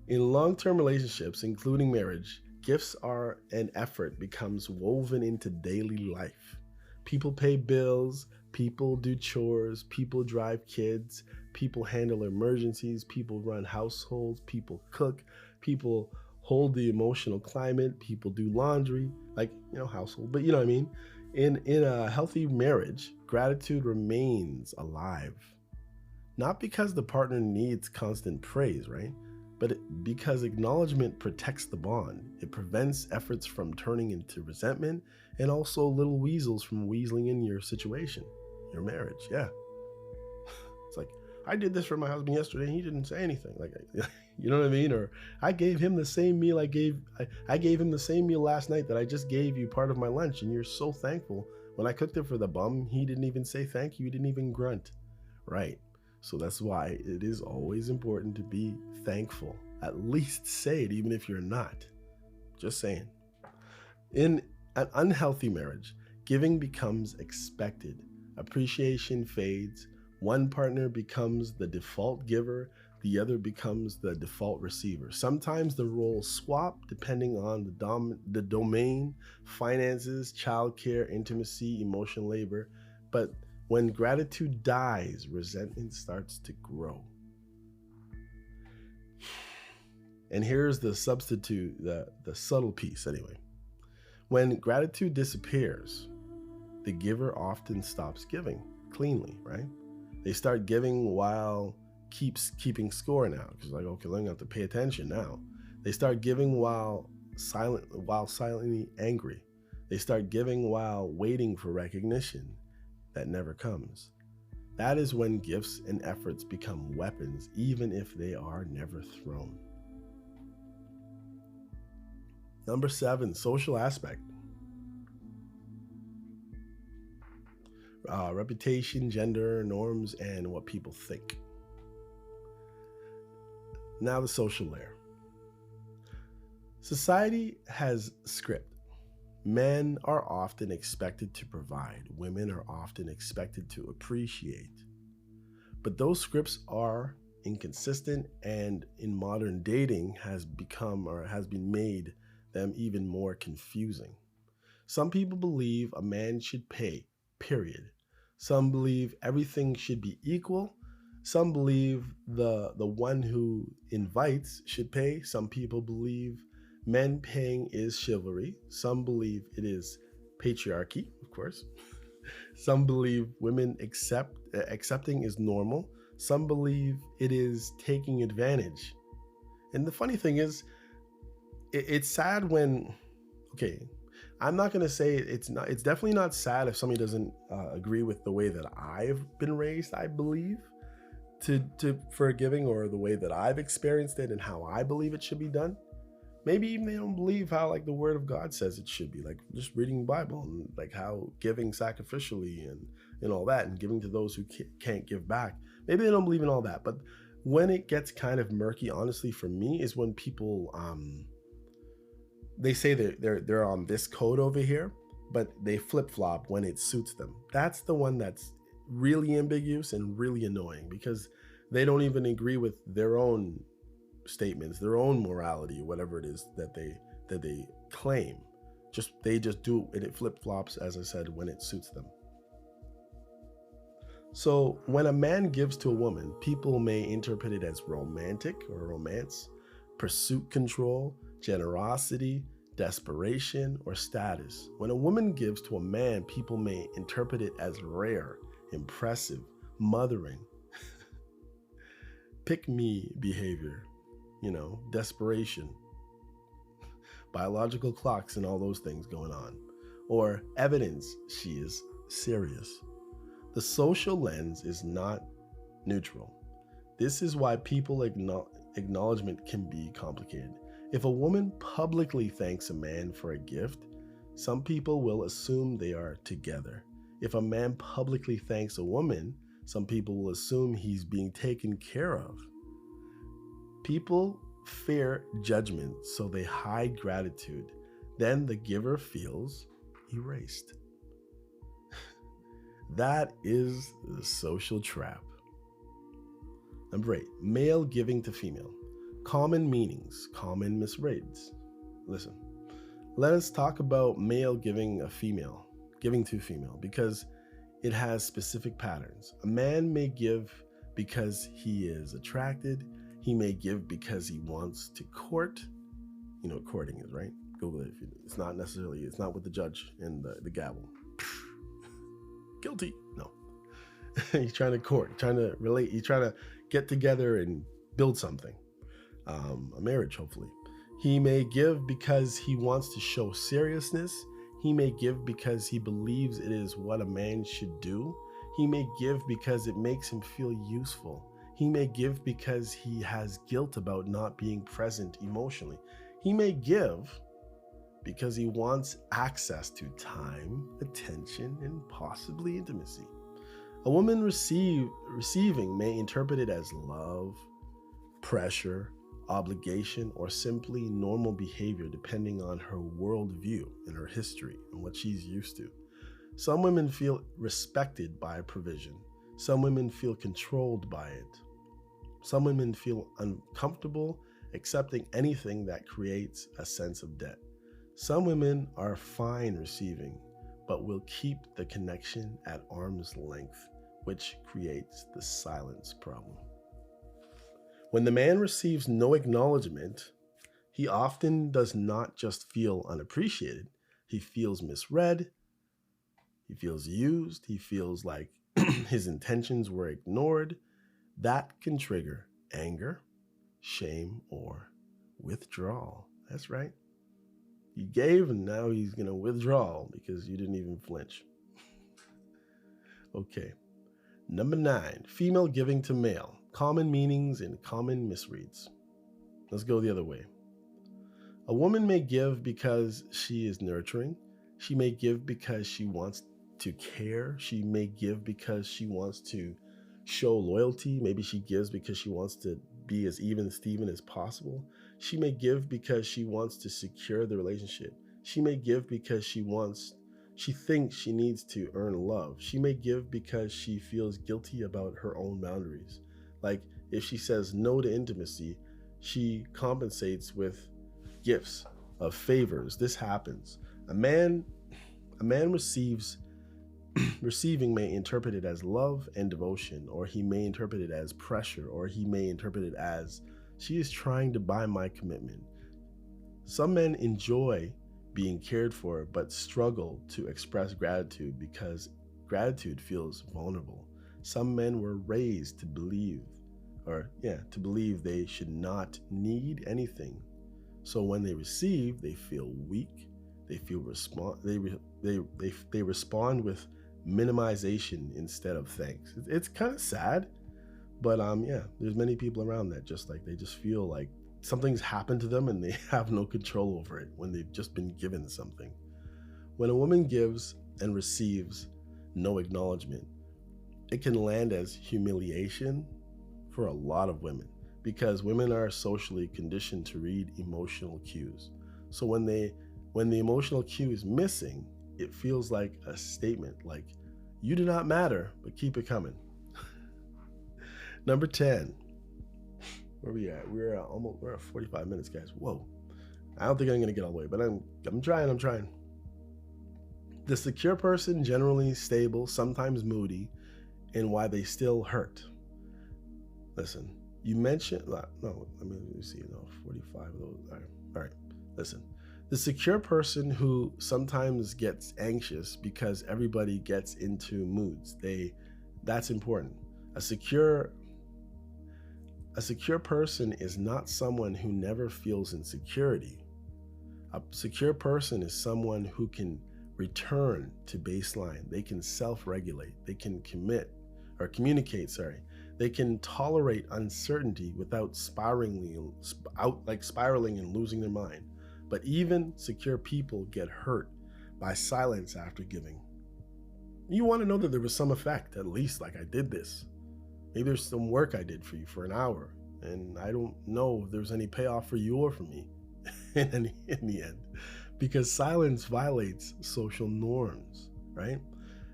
long-term relationships, including marriage, gifts are an effort becomes woven into daily life. People pay bills, people do chores, people drive kids, people handle emergencies, people run households, people cook, people hold the emotional climate. People do laundry, like, household, but you know what I mean? In a healthy marriage, gratitude remains alive. Not because the partner needs constant praise, right? But because acknowledgement protects the bond. It prevents efforts from turning into resentment, and also little weasels from weaseling in your situation, your marriage. Yeah. It's like, I did this for my husband yesterday and he didn't say anything. Like, you know what I mean? Or I gave him the same meal I gave him the same meal last night that I just gave you part of my lunch, and you're so thankful. When I cooked it for the bum, he didn't even say thank you. He didn't even grunt. Right. So that's why it is always important to be thankful. At least say it, even if you're not. Just saying. In an unhealthy marriage, giving becomes expected. Appreciation fades. One partner becomes the default giver, the other becomes the default receiver. Sometimes the roles swap depending on the domain, finances, childcare, intimacy, emotional labor. But when gratitude dies, resentment starts to grow. And here's the substitute, the subtle piece anyway. When gratitude disappears, the giver often stops giving cleanly, right? They start giving while keeping score now, because like, okay, I'm gonna have to pay attention now. They start giving while silently angry. They start giving while waiting for recognition that never comes. That is when gifts and efforts become weapons, even if they are never thrown. Number 7, social aspect. Reputation, gender, norms, and what people think. Now the social layer. Society has script. Men are often expected to provide. Women are often expected to appreciate. But those scripts are inconsistent, and in modern dating has been made them even more confusing. Some people believe a man should pay, period. Some believe everything should be equal. Some believe the one who invites should pay. Some people believe men paying is chivalry. Some believe it is patriarchy, of course. Some believe women accepting is normal. Some believe it is taking advantage. And the funny thing is, it's sad when, okay, I'm not going to say it's definitely not sad if somebody doesn't agree with the way that I've been raised, I believe, to forgiving, or the way that I've experienced it and how I believe it should be done. Maybe even they don't believe how, like, the word of God says it should be, like just reading the Bible, and like how giving sacrificially and all that, and giving to those who can't give back. Maybe they don't believe in all that. But when it gets kind of murky, honestly, for me, is when people they say they're on this code over here, but they flip-flop when it suits them. That's the one that's really ambiguous and really annoying, because they don't even agree with their own statements, their own morality, whatever it is that they claim. They just do it. It flip-flops, as I said, when it suits them. So when a man gives to a woman, people may interpret it as romantic or romance, pursuit control, generosity, desperation, or status. When a woman gives to a man, people may interpret it as rare, impressive, mothering, pick-me behavior, desperation, biological clocks, and all those things going on, or evidence she is serious. The social lens is not neutral. This is why people acknowledgement can be complicated. If a woman publicly thanks a man for a gift, some people will assume they are together. If a man publicly thanks a woman, some people will assume he's being taken care of. People fear judgment, so they hide gratitude. Then the giver feels erased. That is the social trap. Number 8, male giving to female. Common meanings, common misreads. Listen, let us talk about male giving to female, because it has specific patterns. A man may give because he is attracted. He may give because he wants to court. courting is, right? Google it. It's not necessarily, it's not with the judge and the gavel. Guilty. No. He's trying to court, trying to relate. He's trying to get together and build something, a marriage, hopefully. He may give because he wants to show seriousness. He may give because he believes it is what a man should do. He may give because it makes him feel useful. He may give because he has guilt about not being present emotionally. He may give because he wants access to time, attention, and possibly intimacy. A woman receiving may interpret it as love, pressure, obligation, or simply normal behavior depending on her worldview and her history and what she's used to. Some women feel respected by provision. Some women feel controlled by it. Some women feel uncomfortable accepting anything that creates a sense of debt. Some women are fine receiving, but will keep the connection at arm's length, which creates the silence problem. When the man receives no acknowledgement, he often does not just feel unappreciated. He feels misread. He feels used. He feels like his intentions were ignored. That can trigger anger, shame, or withdrawal. That's right. You gave and now he's going to withdraw because you didn't even flinch. Okay. Number 9, female giving to male. Common meanings and common misreads. Let's go the other way. A woman may give because she is nurturing. She may give because she wants to care. She may give because she wants to show loyalty. Maybe she gives because she wants to be as even Steven as possible. She may give because she wants to secure the relationship. She may give because she thinks she needs to earn love. She may give because she feels guilty about her own boundaries. Like if she says no to intimacy, she compensates with gifts of favors. This happens. A man receiving may interpret it as love and devotion, or he may interpret it as pressure, or he may interpret it as she is trying to buy my commitment. Some men enjoy being cared for, but struggle to express gratitude because gratitude feels vulnerable. Some men were raised to believe they should not need anything. So when they receive, they feel weak. They feel they respond with minimization instead of thanks. It's kind of sad, but there's many people around that they just feel like something's happened to them and they have no control over it when they've just been given something. When a woman gives and receives no acknowledgement, it can land as humiliation for a lot of women because women are socially conditioned to read emotional cues. So when the emotional cue is missing, it feels like a statement like, you do not matter, but keep it coming. Number 10. Where are we at? We're at 45 minutes, guys. Whoa. I don't think I'm going to get all the way, but I'm trying. The secure person, generally stable, sometimes moody, and why they still hurt. Listen, you mentioned, 45 of those. All right. Listen, the secure person who sometimes gets anxious because everybody gets into moods. That's important. A secure person is not someone who never feels insecurity. A secure person is someone who can return to baseline. They can self-regulate. They can communicate. They can tolerate uncertainty without spiraling and losing their mind. But even secure people get hurt by silence after giving. You want to know that there was some effect, at least, like I did this. Maybe there's some work I did for you for an hour, and I don't know if there's any payoff for you or for me in the end, because silence violates social norms, right?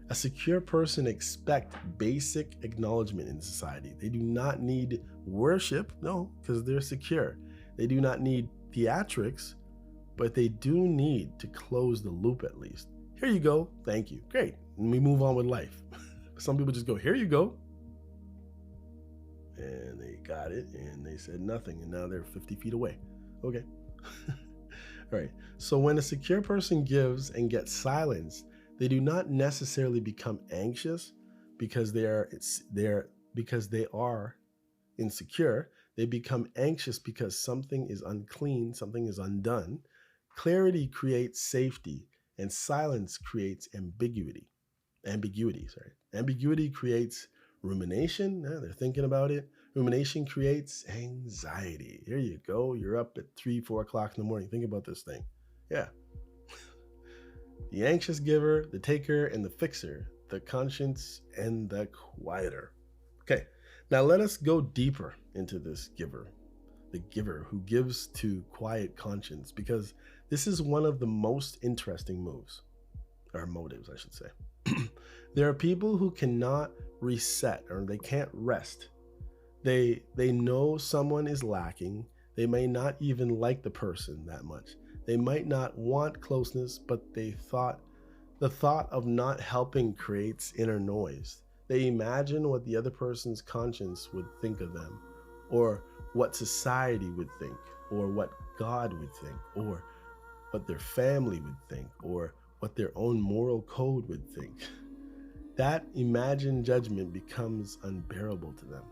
A secure person expects basic acknowledgement in society. They do not need worship, no, because they're secure. They do not need theatrics, but they do need to close the loop at least. Here you go, thank you, great, and we move on with life. Some people just go, here you go, and they got it, and they said nothing, and now they're 50 feet away. Okay. All right. So when a secure person gives and gets silenced, they do not necessarily become anxious because they are insecure. They become anxious because something is unclean, something is undone. Clarity creates safety, and silence creates ambiguity. Ambiguity creates rumination. Yeah, they're thinking about it. Rumination creates anxiety. Here you go. You're up at 3, 4 o'clock in the morning. Think about this thing. Yeah. The anxious giver, the taker, and the fixer, the conscience and the quieter. Okay, now let us go deeper into this giver, the giver who gives to quiet conscience, because this is one of the most interesting moves, or motives, I should say. There are people who cannot reset, or they can't rest. They know someone is lacking. They may not even like the person that much. They might not want closeness, but the thought of not helping creates inner noise. They imagine what the other person's conscience would think of them, or what society would think, or what God would think, or what their family would think, or what their own moral code would think. That imagined judgment becomes unbearable to them.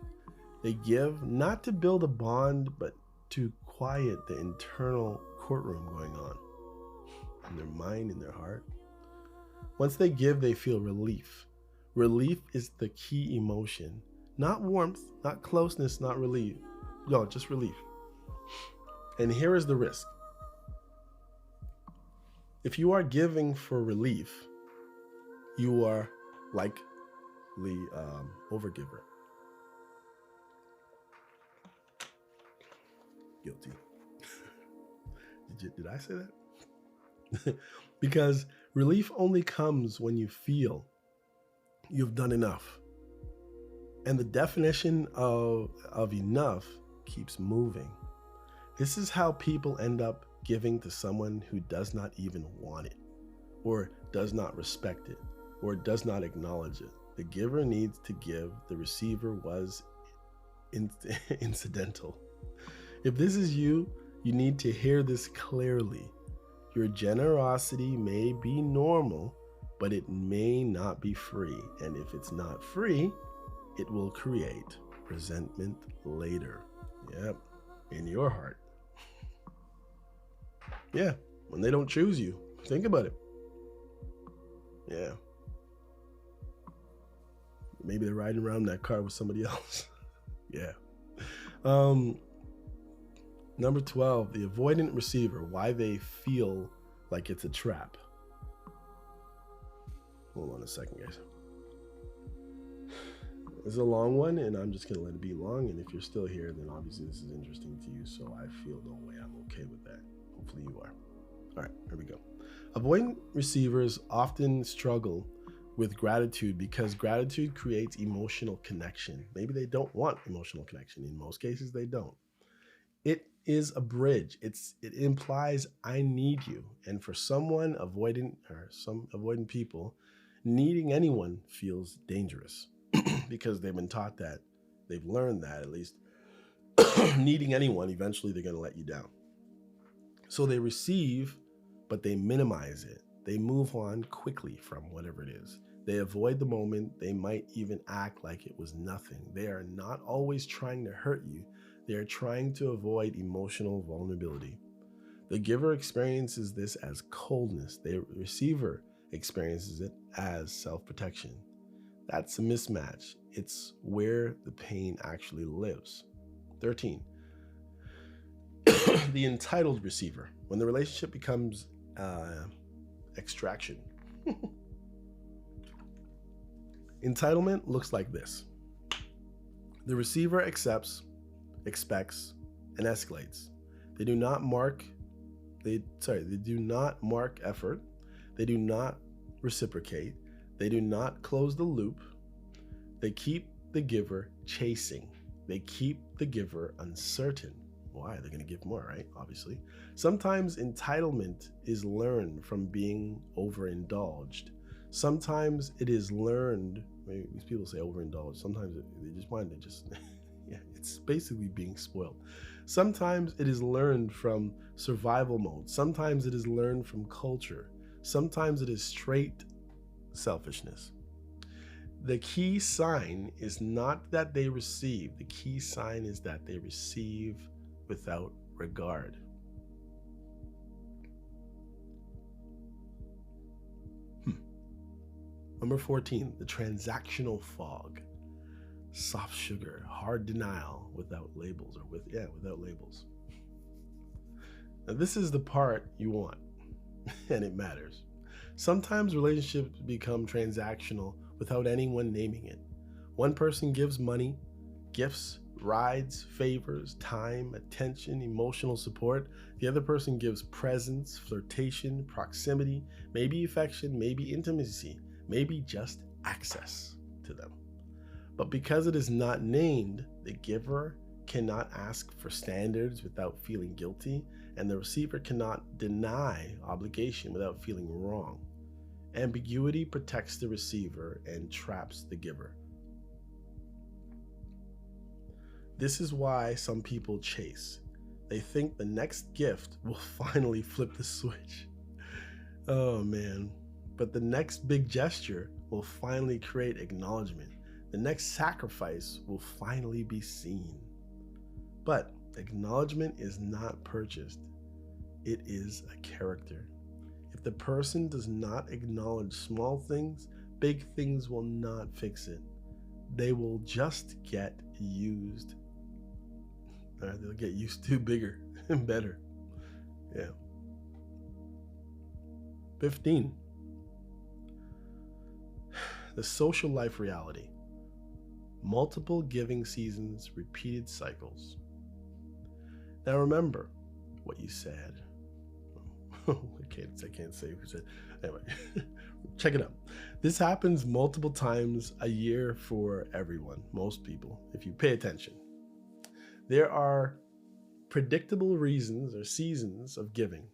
They give not to build a bond, but to quiet the internal courtroom going on in their mind, in their heart. Once they give, they feel relief. Relief is the key emotion. Not warmth, not closeness, not relief. No, just relief. And here is the risk. If you are giving for relief, you are likely overgiver. Guilty. Did I say that? Because relief only comes when you feel you've done enough. And the definition of enough keeps moving. This is how people end up giving to someone who does not even want it, or does not respect it, or does not acknowledge it. The giver needs to give, the receiver was incidental. If this is you, you need to hear this clearly. Your generosity may be normal, but it may not be free. And if it's not free, it will create resentment later. Yep, in your heart. Yeah, when they don't choose you. Think about it. Yeah. Maybe they're riding around in that car with somebody else. Yeah. Number 12, the avoidant receiver, why they feel like it's a trap. Hold on a second, guys. This is a long one, and I'm just going to let it be long. And if you're still here, then obviously this is interesting to you, so I feel no way I'm okay with that. Hopefully you are. All right, here we go. Avoidant receivers often struggle with gratitude because gratitude creates emotional connection. Maybe they don't want emotional connection. In most cases, they don't. It is a bridge. It implies I need you. And for some avoidant people, needing anyone feels dangerous because they've been taught that, they've learned that at least, needing anyone, eventually they're going to let you down. So they receive, but they minimize it. They move on quickly from whatever it is. They avoid the moment. They might even act like it was nothing. They are not always trying to hurt you. They are trying to avoid emotional vulnerability. The giver experiences this as coldness. The receiver experiences it as self-protection. That's a mismatch. It's where the pain actually lives. 13. The entitled receiver. When the relationship becomes extraction. Entitlement looks like this. The receiver accepts, expects, and escalates. They do not mark effort. They do not reciprocate. They do not close the loop. They keep the giver chasing. They keep the giver uncertain. Why? They're going to give more, right? Obviously. Sometimes entitlement is learned from being overindulged. Sometimes it is learned, maybe people say overindulged. Sometimes they just want to yeah, it's basically being spoiled. Sometimes it is learned from survival mode. Sometimes it is learned from culture. Sometimes it is straight selfishness. The key sign is not that they receive. The key sign is that they receive without regard. Number 14, the transactional fog. Soft sugar, hard denial without labels, or without labels. Now, this is the part you want, and it matters. Sometimes relationships become transactional without anyone naming it. One person gives money, gifts, rides, favors, time, attention, emotional support. The other person gives presence, flirtation, proximity, maybe affection, maybe intimacy, maybe just access to them. But because it is not named, the giver cannot ask for standards without feeling guilty, and the receiver cannot deny obligation without feeling wrong. Ambiguity protects the receiver and traps the giver. This is why some people chase. They think the next gift will finally flip the switch. Oh man. But the next big gesture will finally create acknowledgement. The next sacrifice will finally be seen. But acknowledgement is not purchased. It is a character. If the person does not acknowledge small things, big things will not fix it. They will just get used. They'll get used to bigger and better. Yeah. 15. The social life reality. Multiple giving seasons, repeated cycles. Now remember what you said. I can't say who said. Anyway, check it out. This happens multiple times a year for everyone, most people, if you pay attention. There are predictable reasons or seasons of giving.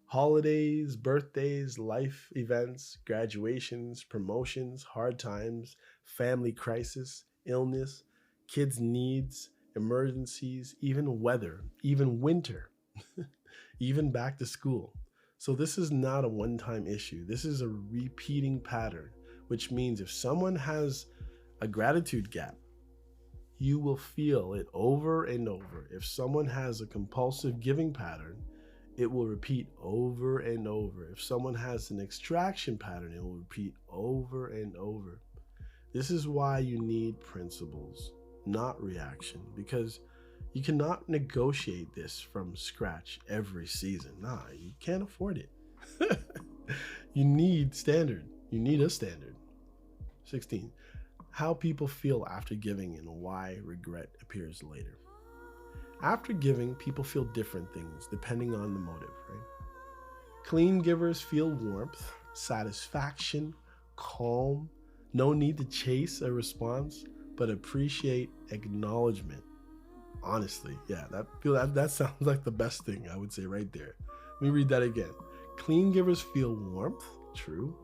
Holidays, birthdays, life events, graduations, promotions, hard times, family crisis, illness, kids' needs, emergencies, even weather, even winter, even back to school. So this is not a one-time issue. This is a repeating pattern, which means if someone has a gratitude gap, you will feel it over and over. If someone has a compulsive giving pattern, it will repeat over and over. If someone has an extraction pattern, it will repeat over and over. This is why you need principles, not reaction, because you cannot negotiate this from scratch every season. Nah, you can't afford it. You need standard. You need a standard. 16. How people feel after giving and why regret appears later. After giving, people feel different things depending on the motive, right? Clean givers feel warmth, satisfaction, calm, no need to chase a response, but appreciate acknowledgement. Honestly, yeah, that sounds like the best thing I would say right there. Let me read that again. Clean givers feel warmth, true.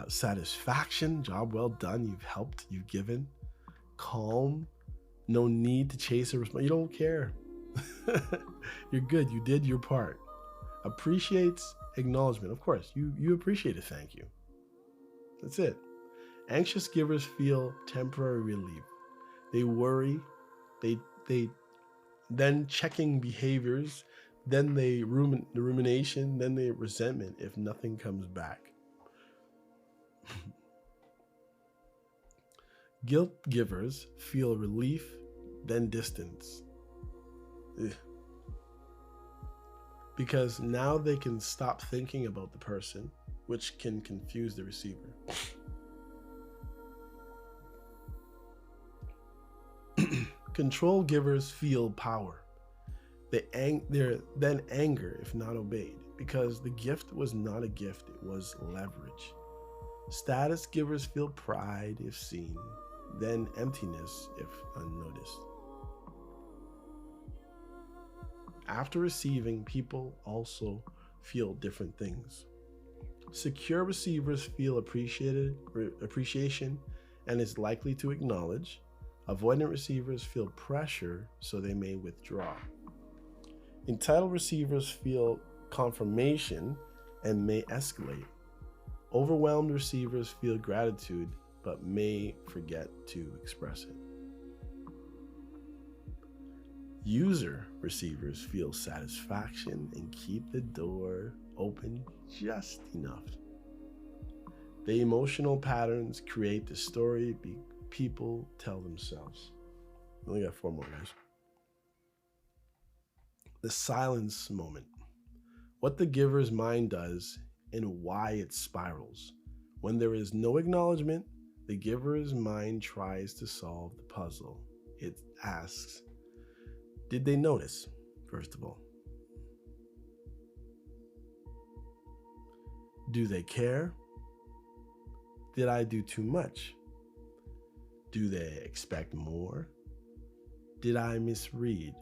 Satisfaction, job well done, you've helped, you've given. Calm, no need to chase a response. You don't care. You're good. You did your part. Appreciates acknowledgement. Of course, you appreciate a thank you. That's it. Anxious givers feel temporary relief. They worry. They then checking behaviors. Then they rumination. Then they resentment if nothing comes back. Guilt givers feel relief, then distance. Ugh. Because now they can stop thinking about the person, which can confuse the receiver. Control givers feel power. They're then anger if not obeyed, because the gift was not a gift, it was leverage. Status givers feel pride if seen, then emptiness if unnoticed. After receiving, people also feel different things. Secure receivers feel appreciation and is likely to acknowledge. Avoidant receivers feel pressure, so they may withdraw. Entitled receivers feel confirmation and may escalate. Overwhelmed receivers feel gratitude, but may forget to express it. User receivers feel satisfaction and keep the door open just enough. The emotional patterns create the story people tell themselves. We only got 4 more, guys. The silence moment. What the giver's mind does and why it spirals. When there is no acknowledgement, the giver's mind tries to solve the puzzle. It asks, did they notice, first of all? Do they care? Did I do too much? Do they expect more? Did I misread?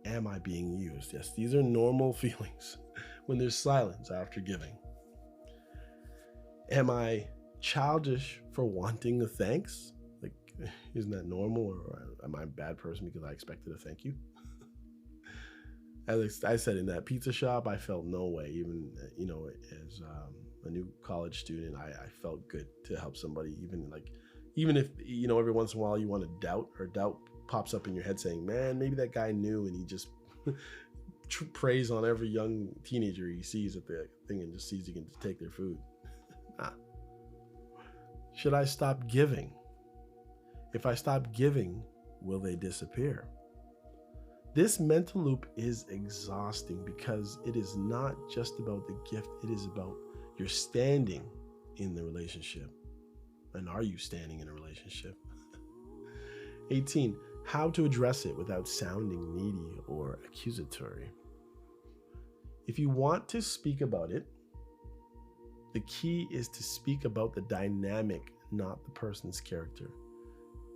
Am I being used? Yes, these are normal feelings when there's silence after giving. Am I childish for wanting a thanks? Like, isn't that normal? Or am I a bad person because I expected a thank you? As I said, in that pizza shop, I felt no way. Even, as a new college student, I felt good to help somebody, even if, every once in a while you want to doubt pops up in your head saying, man, maybe that guy knew, and he just preys on every young teenager he sees at the thing and just sees he can just take their food. Nah. Should I stop giving? If I stop giving, will they disappear? This mental loop is exhausting because it is not just about the gift, it is about your standing in the relationship. And are you standing in a relationship? 18, how to address it without sounding needy or accusatory. If you want to speak about it, the key is to speak about the dynamic, not the person's character.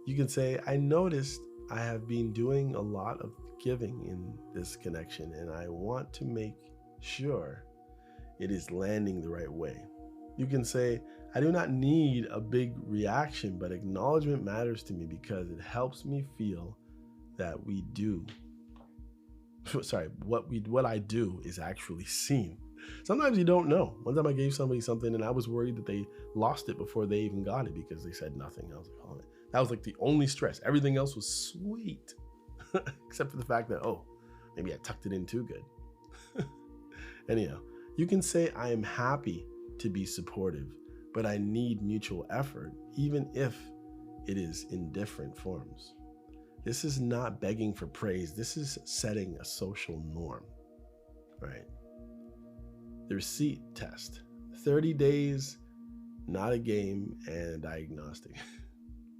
You can say, I noticed I have been doing a lot of giving in this connection, and I want to make sure it is landing the right way. You can say, I do not need a big reaction, but acknowledgement matters to me because it helps me feel that what I do is actually seen. Sometimes you don't know. One time I gave somebody something and I was worried that they lost it before they even got it because they said nothing. I was like, oh, that was like the only stress. Everything else was sweet, except for the fact that, maybe I tucked it in too good. Anyhow, you can say, I am happy to be supportive, but I need mutual effort, even if it is in different forms. This is not begging for praise. This is setting a social norm, right? The receipt test. 30 days, not a game, and a diagnostic.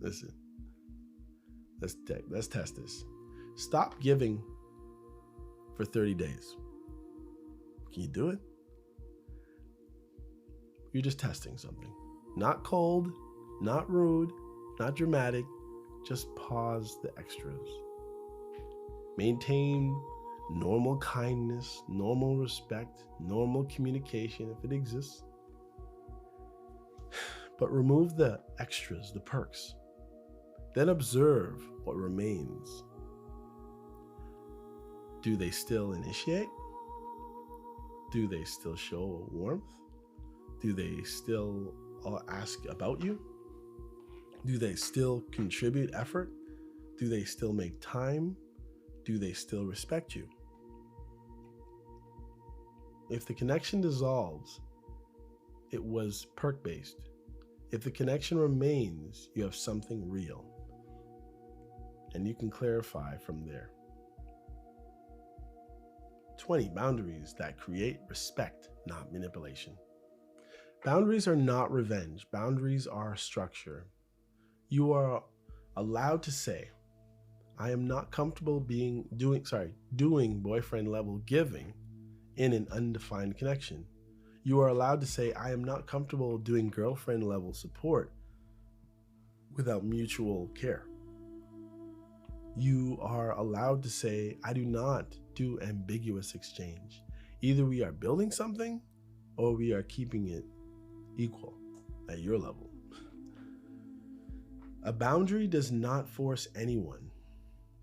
Listen, let's test this. Stop giving for 30 days. Can you do it? You're just testing something. Not cold, not rude, not dramatic. Just pause the extras. Maintain normal kindness, normal respect, normal communication if it exists. But remove the extras, the perks. Then observe what remains. Do they still initiate? Do they still show warmth? Do they still ask about you? Do they still contribute effort? Do they still make time? Do they still respect you? If the connection dissolves, it was perk-based. If the connection remains, you have something real. And you can clarify from there. 20, boundaries that create respect, not manipulation. Boundaries are not revenge. Boundaries are structure. You are allowed to say, I am not comfortable doing boyfriend level giving in an undefined connection. You are allowed to say, I am not comfortable doing girlfriend level support without mutual care. You are allowed to say, I do not do ambiguous exchange. Either we are building something or we are keeping it equal at your level. A boundary does not force anyone.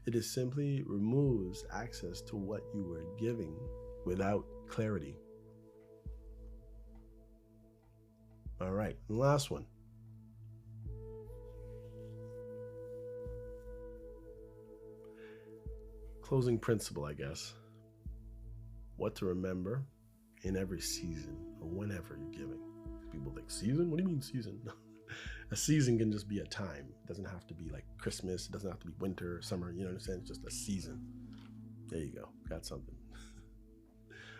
It is simply removes access to what you were giving without clarity. All right, and last one. Closing principle, I guess. What to remember in every season or whenever you're giving. People think, season? What do you mean season? A season can just be a time. It doesn't have to be like Christmas. It doesn't have to be winter or summer. You know what I'm saying? It's just a season. There you go. Got something.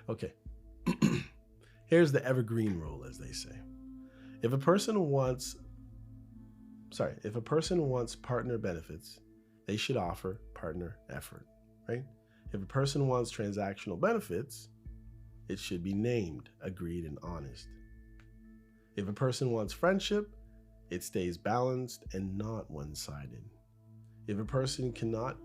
Okay. Here's the evergreen rule, as they say. If a person wants partner benefits, they should offer partner effort, right? If a person wants transactional benefits, it should be named, agreed, and honest. If a person wants friendship, it stays balanced and not one-sided. If a person cannot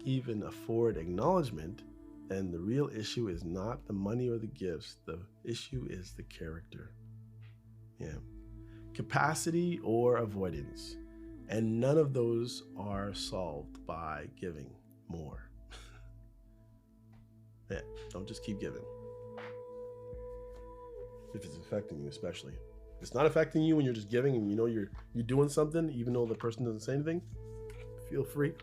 even afford acknowledgement, then the real issue is not the money or the gifts. The issue is the character. Yeah. Capacity or avoidance. And none of those are solved by giving more. Yeah, don't just keep giving. If it's affecting you, especially. If it's not affecting you when you're just giving and you know you're doing something, even though the person doesn't say anything, feel free.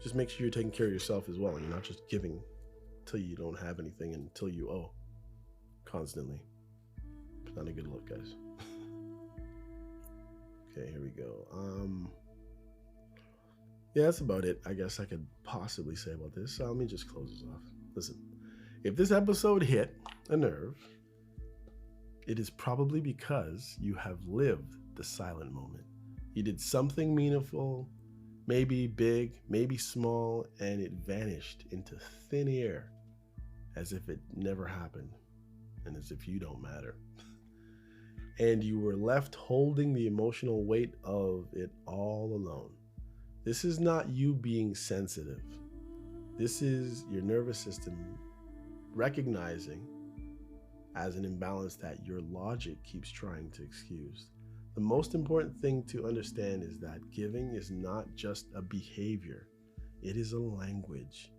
Just make sure you're taking care of yourself as well. And you're not just giving till you don't have anything and until you owe constantly. It's not a good look, guys. Okay, here we go. Yeah, that's about it. I guess I could possibly say about this. So let me just close this off. Listen, if this episode hit a nerve, it is probably because you have lived the silent moment. You did something meaningful, maybe big, maybe small, and it vanished into thin air as if it never happened and as if you don't matter. And you were left holding the emotional weight of it all alone. This is not you being sensitive. This is your nervous system recognizing as an imbalance that your logic keeps trying to excuse. The most important thing to understand is that giving is not just a behavior, it is a language.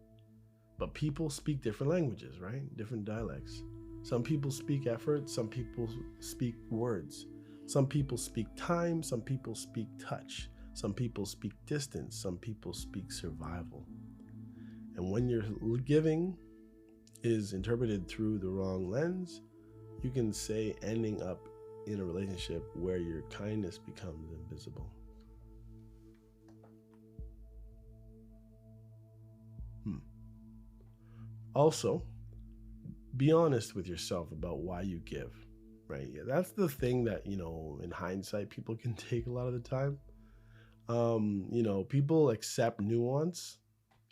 But people speak different languages, right? Different dialects. Some people speak effort, some people speak words. Some people speak time, some people speak touch. Some people speak distance, some people speak survival. And when your giving is interpreted through the wrong lens, you can say ending up in a relationship where your kindness becomes invisible. Also, be honest with yourself about why you give, right? Yeah, that's the thing that, in hindsight, people can take a lot of the time. People accept nuance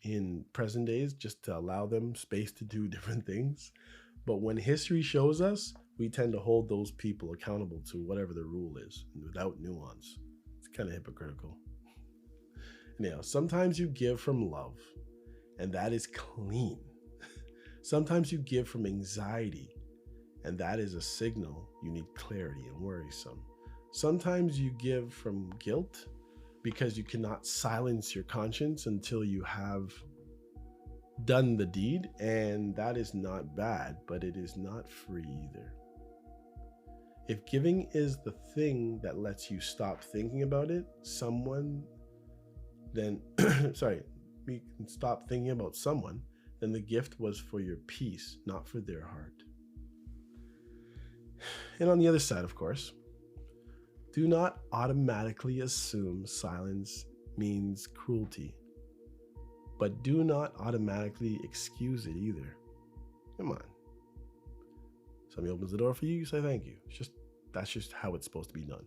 in present days just to allow them space to do different things. But when history shows us, we tend to hold those people accountable to whatever the rule is without nuance. It's kind of hypocritical. Now, sometimes you give from love, and that is clean. Sometimes you give from anxiety, and that is a signal you need clarity and worrisome. Sometimes you give from guilt because you cannot silence your conscience until you have done the deed, and that is not bad, but it is not free either. If giving is the thing that lets you stop thinking about it, we can stop thinking about someone, then the gift was for your peace, not for their heart. And on the other side, of course, do not automatically assume silence means cruelty, but do not automatically excuse it either. Come on. Somebody opens the door for you, you say thank you. That's just how it's supposed to be done.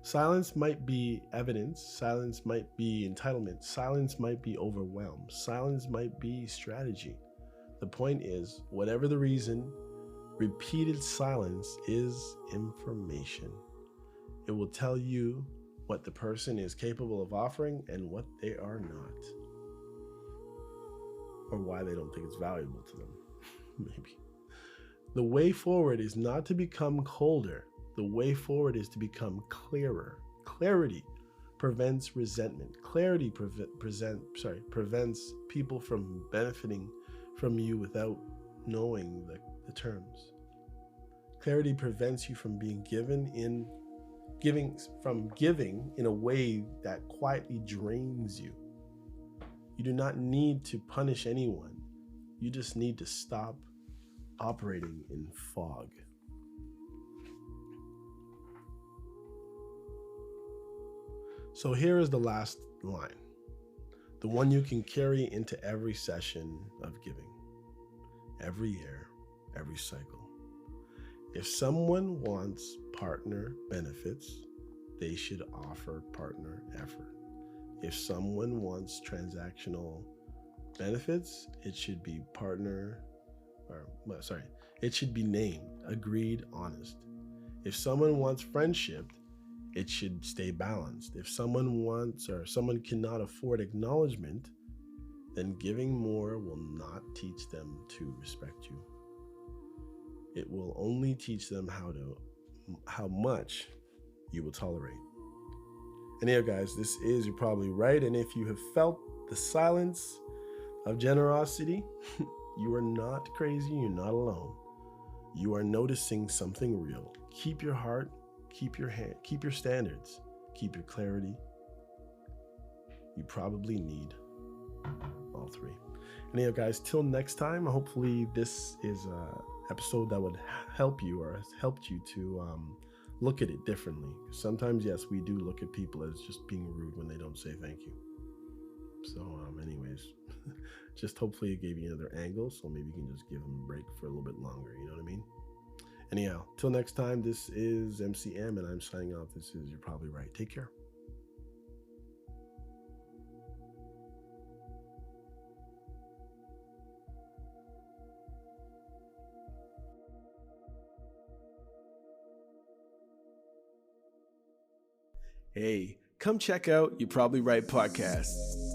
Silence might be evidence, silence might be entitlement, silence might be overwhelm, silence might be strategy. The point is, whatever the reason, repeated silence is information. It will tell you what the person is capable of offering and what they are not. Or why they don't think it's valuable to them, maybe. The way forward is not to become colder. The way forward is to become clearer. Clarity prevents resentment. Clarity prevents people from benefiting from you without knowing the terms. Clarity prevents you from being giving in a way that quietly drains you. You do not need to punish anyone. You just need to stop operating in fog. So here is the last line, the one you can carry into every session of giving, every year, every cycle. If someone wants partner benefits, they should offer partner effort. If someone wants transactional benefits, it should be it should be named, agreed, honest. If someone wants friendship, it should stay balanced. If someone cannot afford acknowledgement, then giving more will not teach them to respect you. It will only teach them how much you will tolerate. And here, guys, this is You're Probably Right. And if you have felt the silence of generosity, you are not crazy. You're not alone. You are noticing something real. Keep your heart, keep your hand, keep your standards, keep your clarity. You probably need all three. And here, guys, till next time, hopefully this is episode that would help you or has helped you to look at it differently. Sometimes, yes, we do look at people as just being rude when they don't say thank you. So anyways, just hopefully it gave you another angle, so maybe you can just give them a break for a little bit longer, you know what I mean? Anyhow, till next time, this is MCM and I'm signing off. This is You're Probably Right. Take care. Hey, come check out You're Probably Right podcast.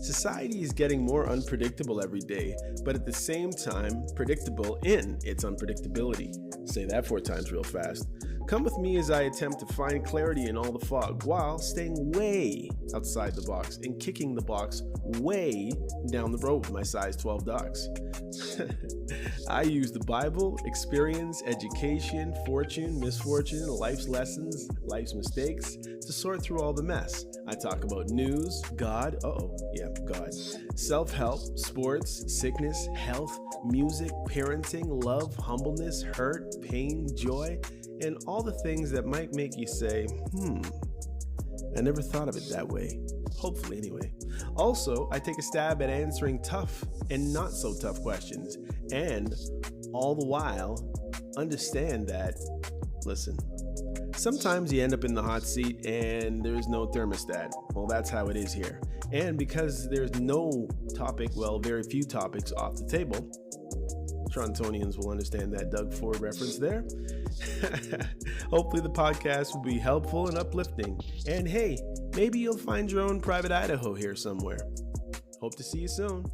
Society is getting more unpredictable every day, but at the same time, predictable in its unpredictability. Say that 4 times real fast. Come with me as I attempt to find clarity in all the fog while staying way outside the box and kicking the box way down the road with my size 12 dogs. I use the Bible, experience, education, fortune, misfortune, life's lessons, life's mistakes to sort through all the mess. I talk about news, God, God, self-help, sports, sickness, health, music, parenting, love, humbleness, hurt, pain, joy, and all the things that might make you say, I never thought of it that way. Hopefully, anyway. Also, I take a stab at answering tough and not so tough questions, and all the while, understand that, listen, sometimes you end up in the hot seat and there's no thermostat. Well, that's how it is here. And because there's no topic, very few topics off the table, Torontonians will understand that Doug Ford reference there. Hopefully the podcast will be helpful and uplifting. And hey, maybe you'll find your own private Idaho here somewhere. Hope to see you soon.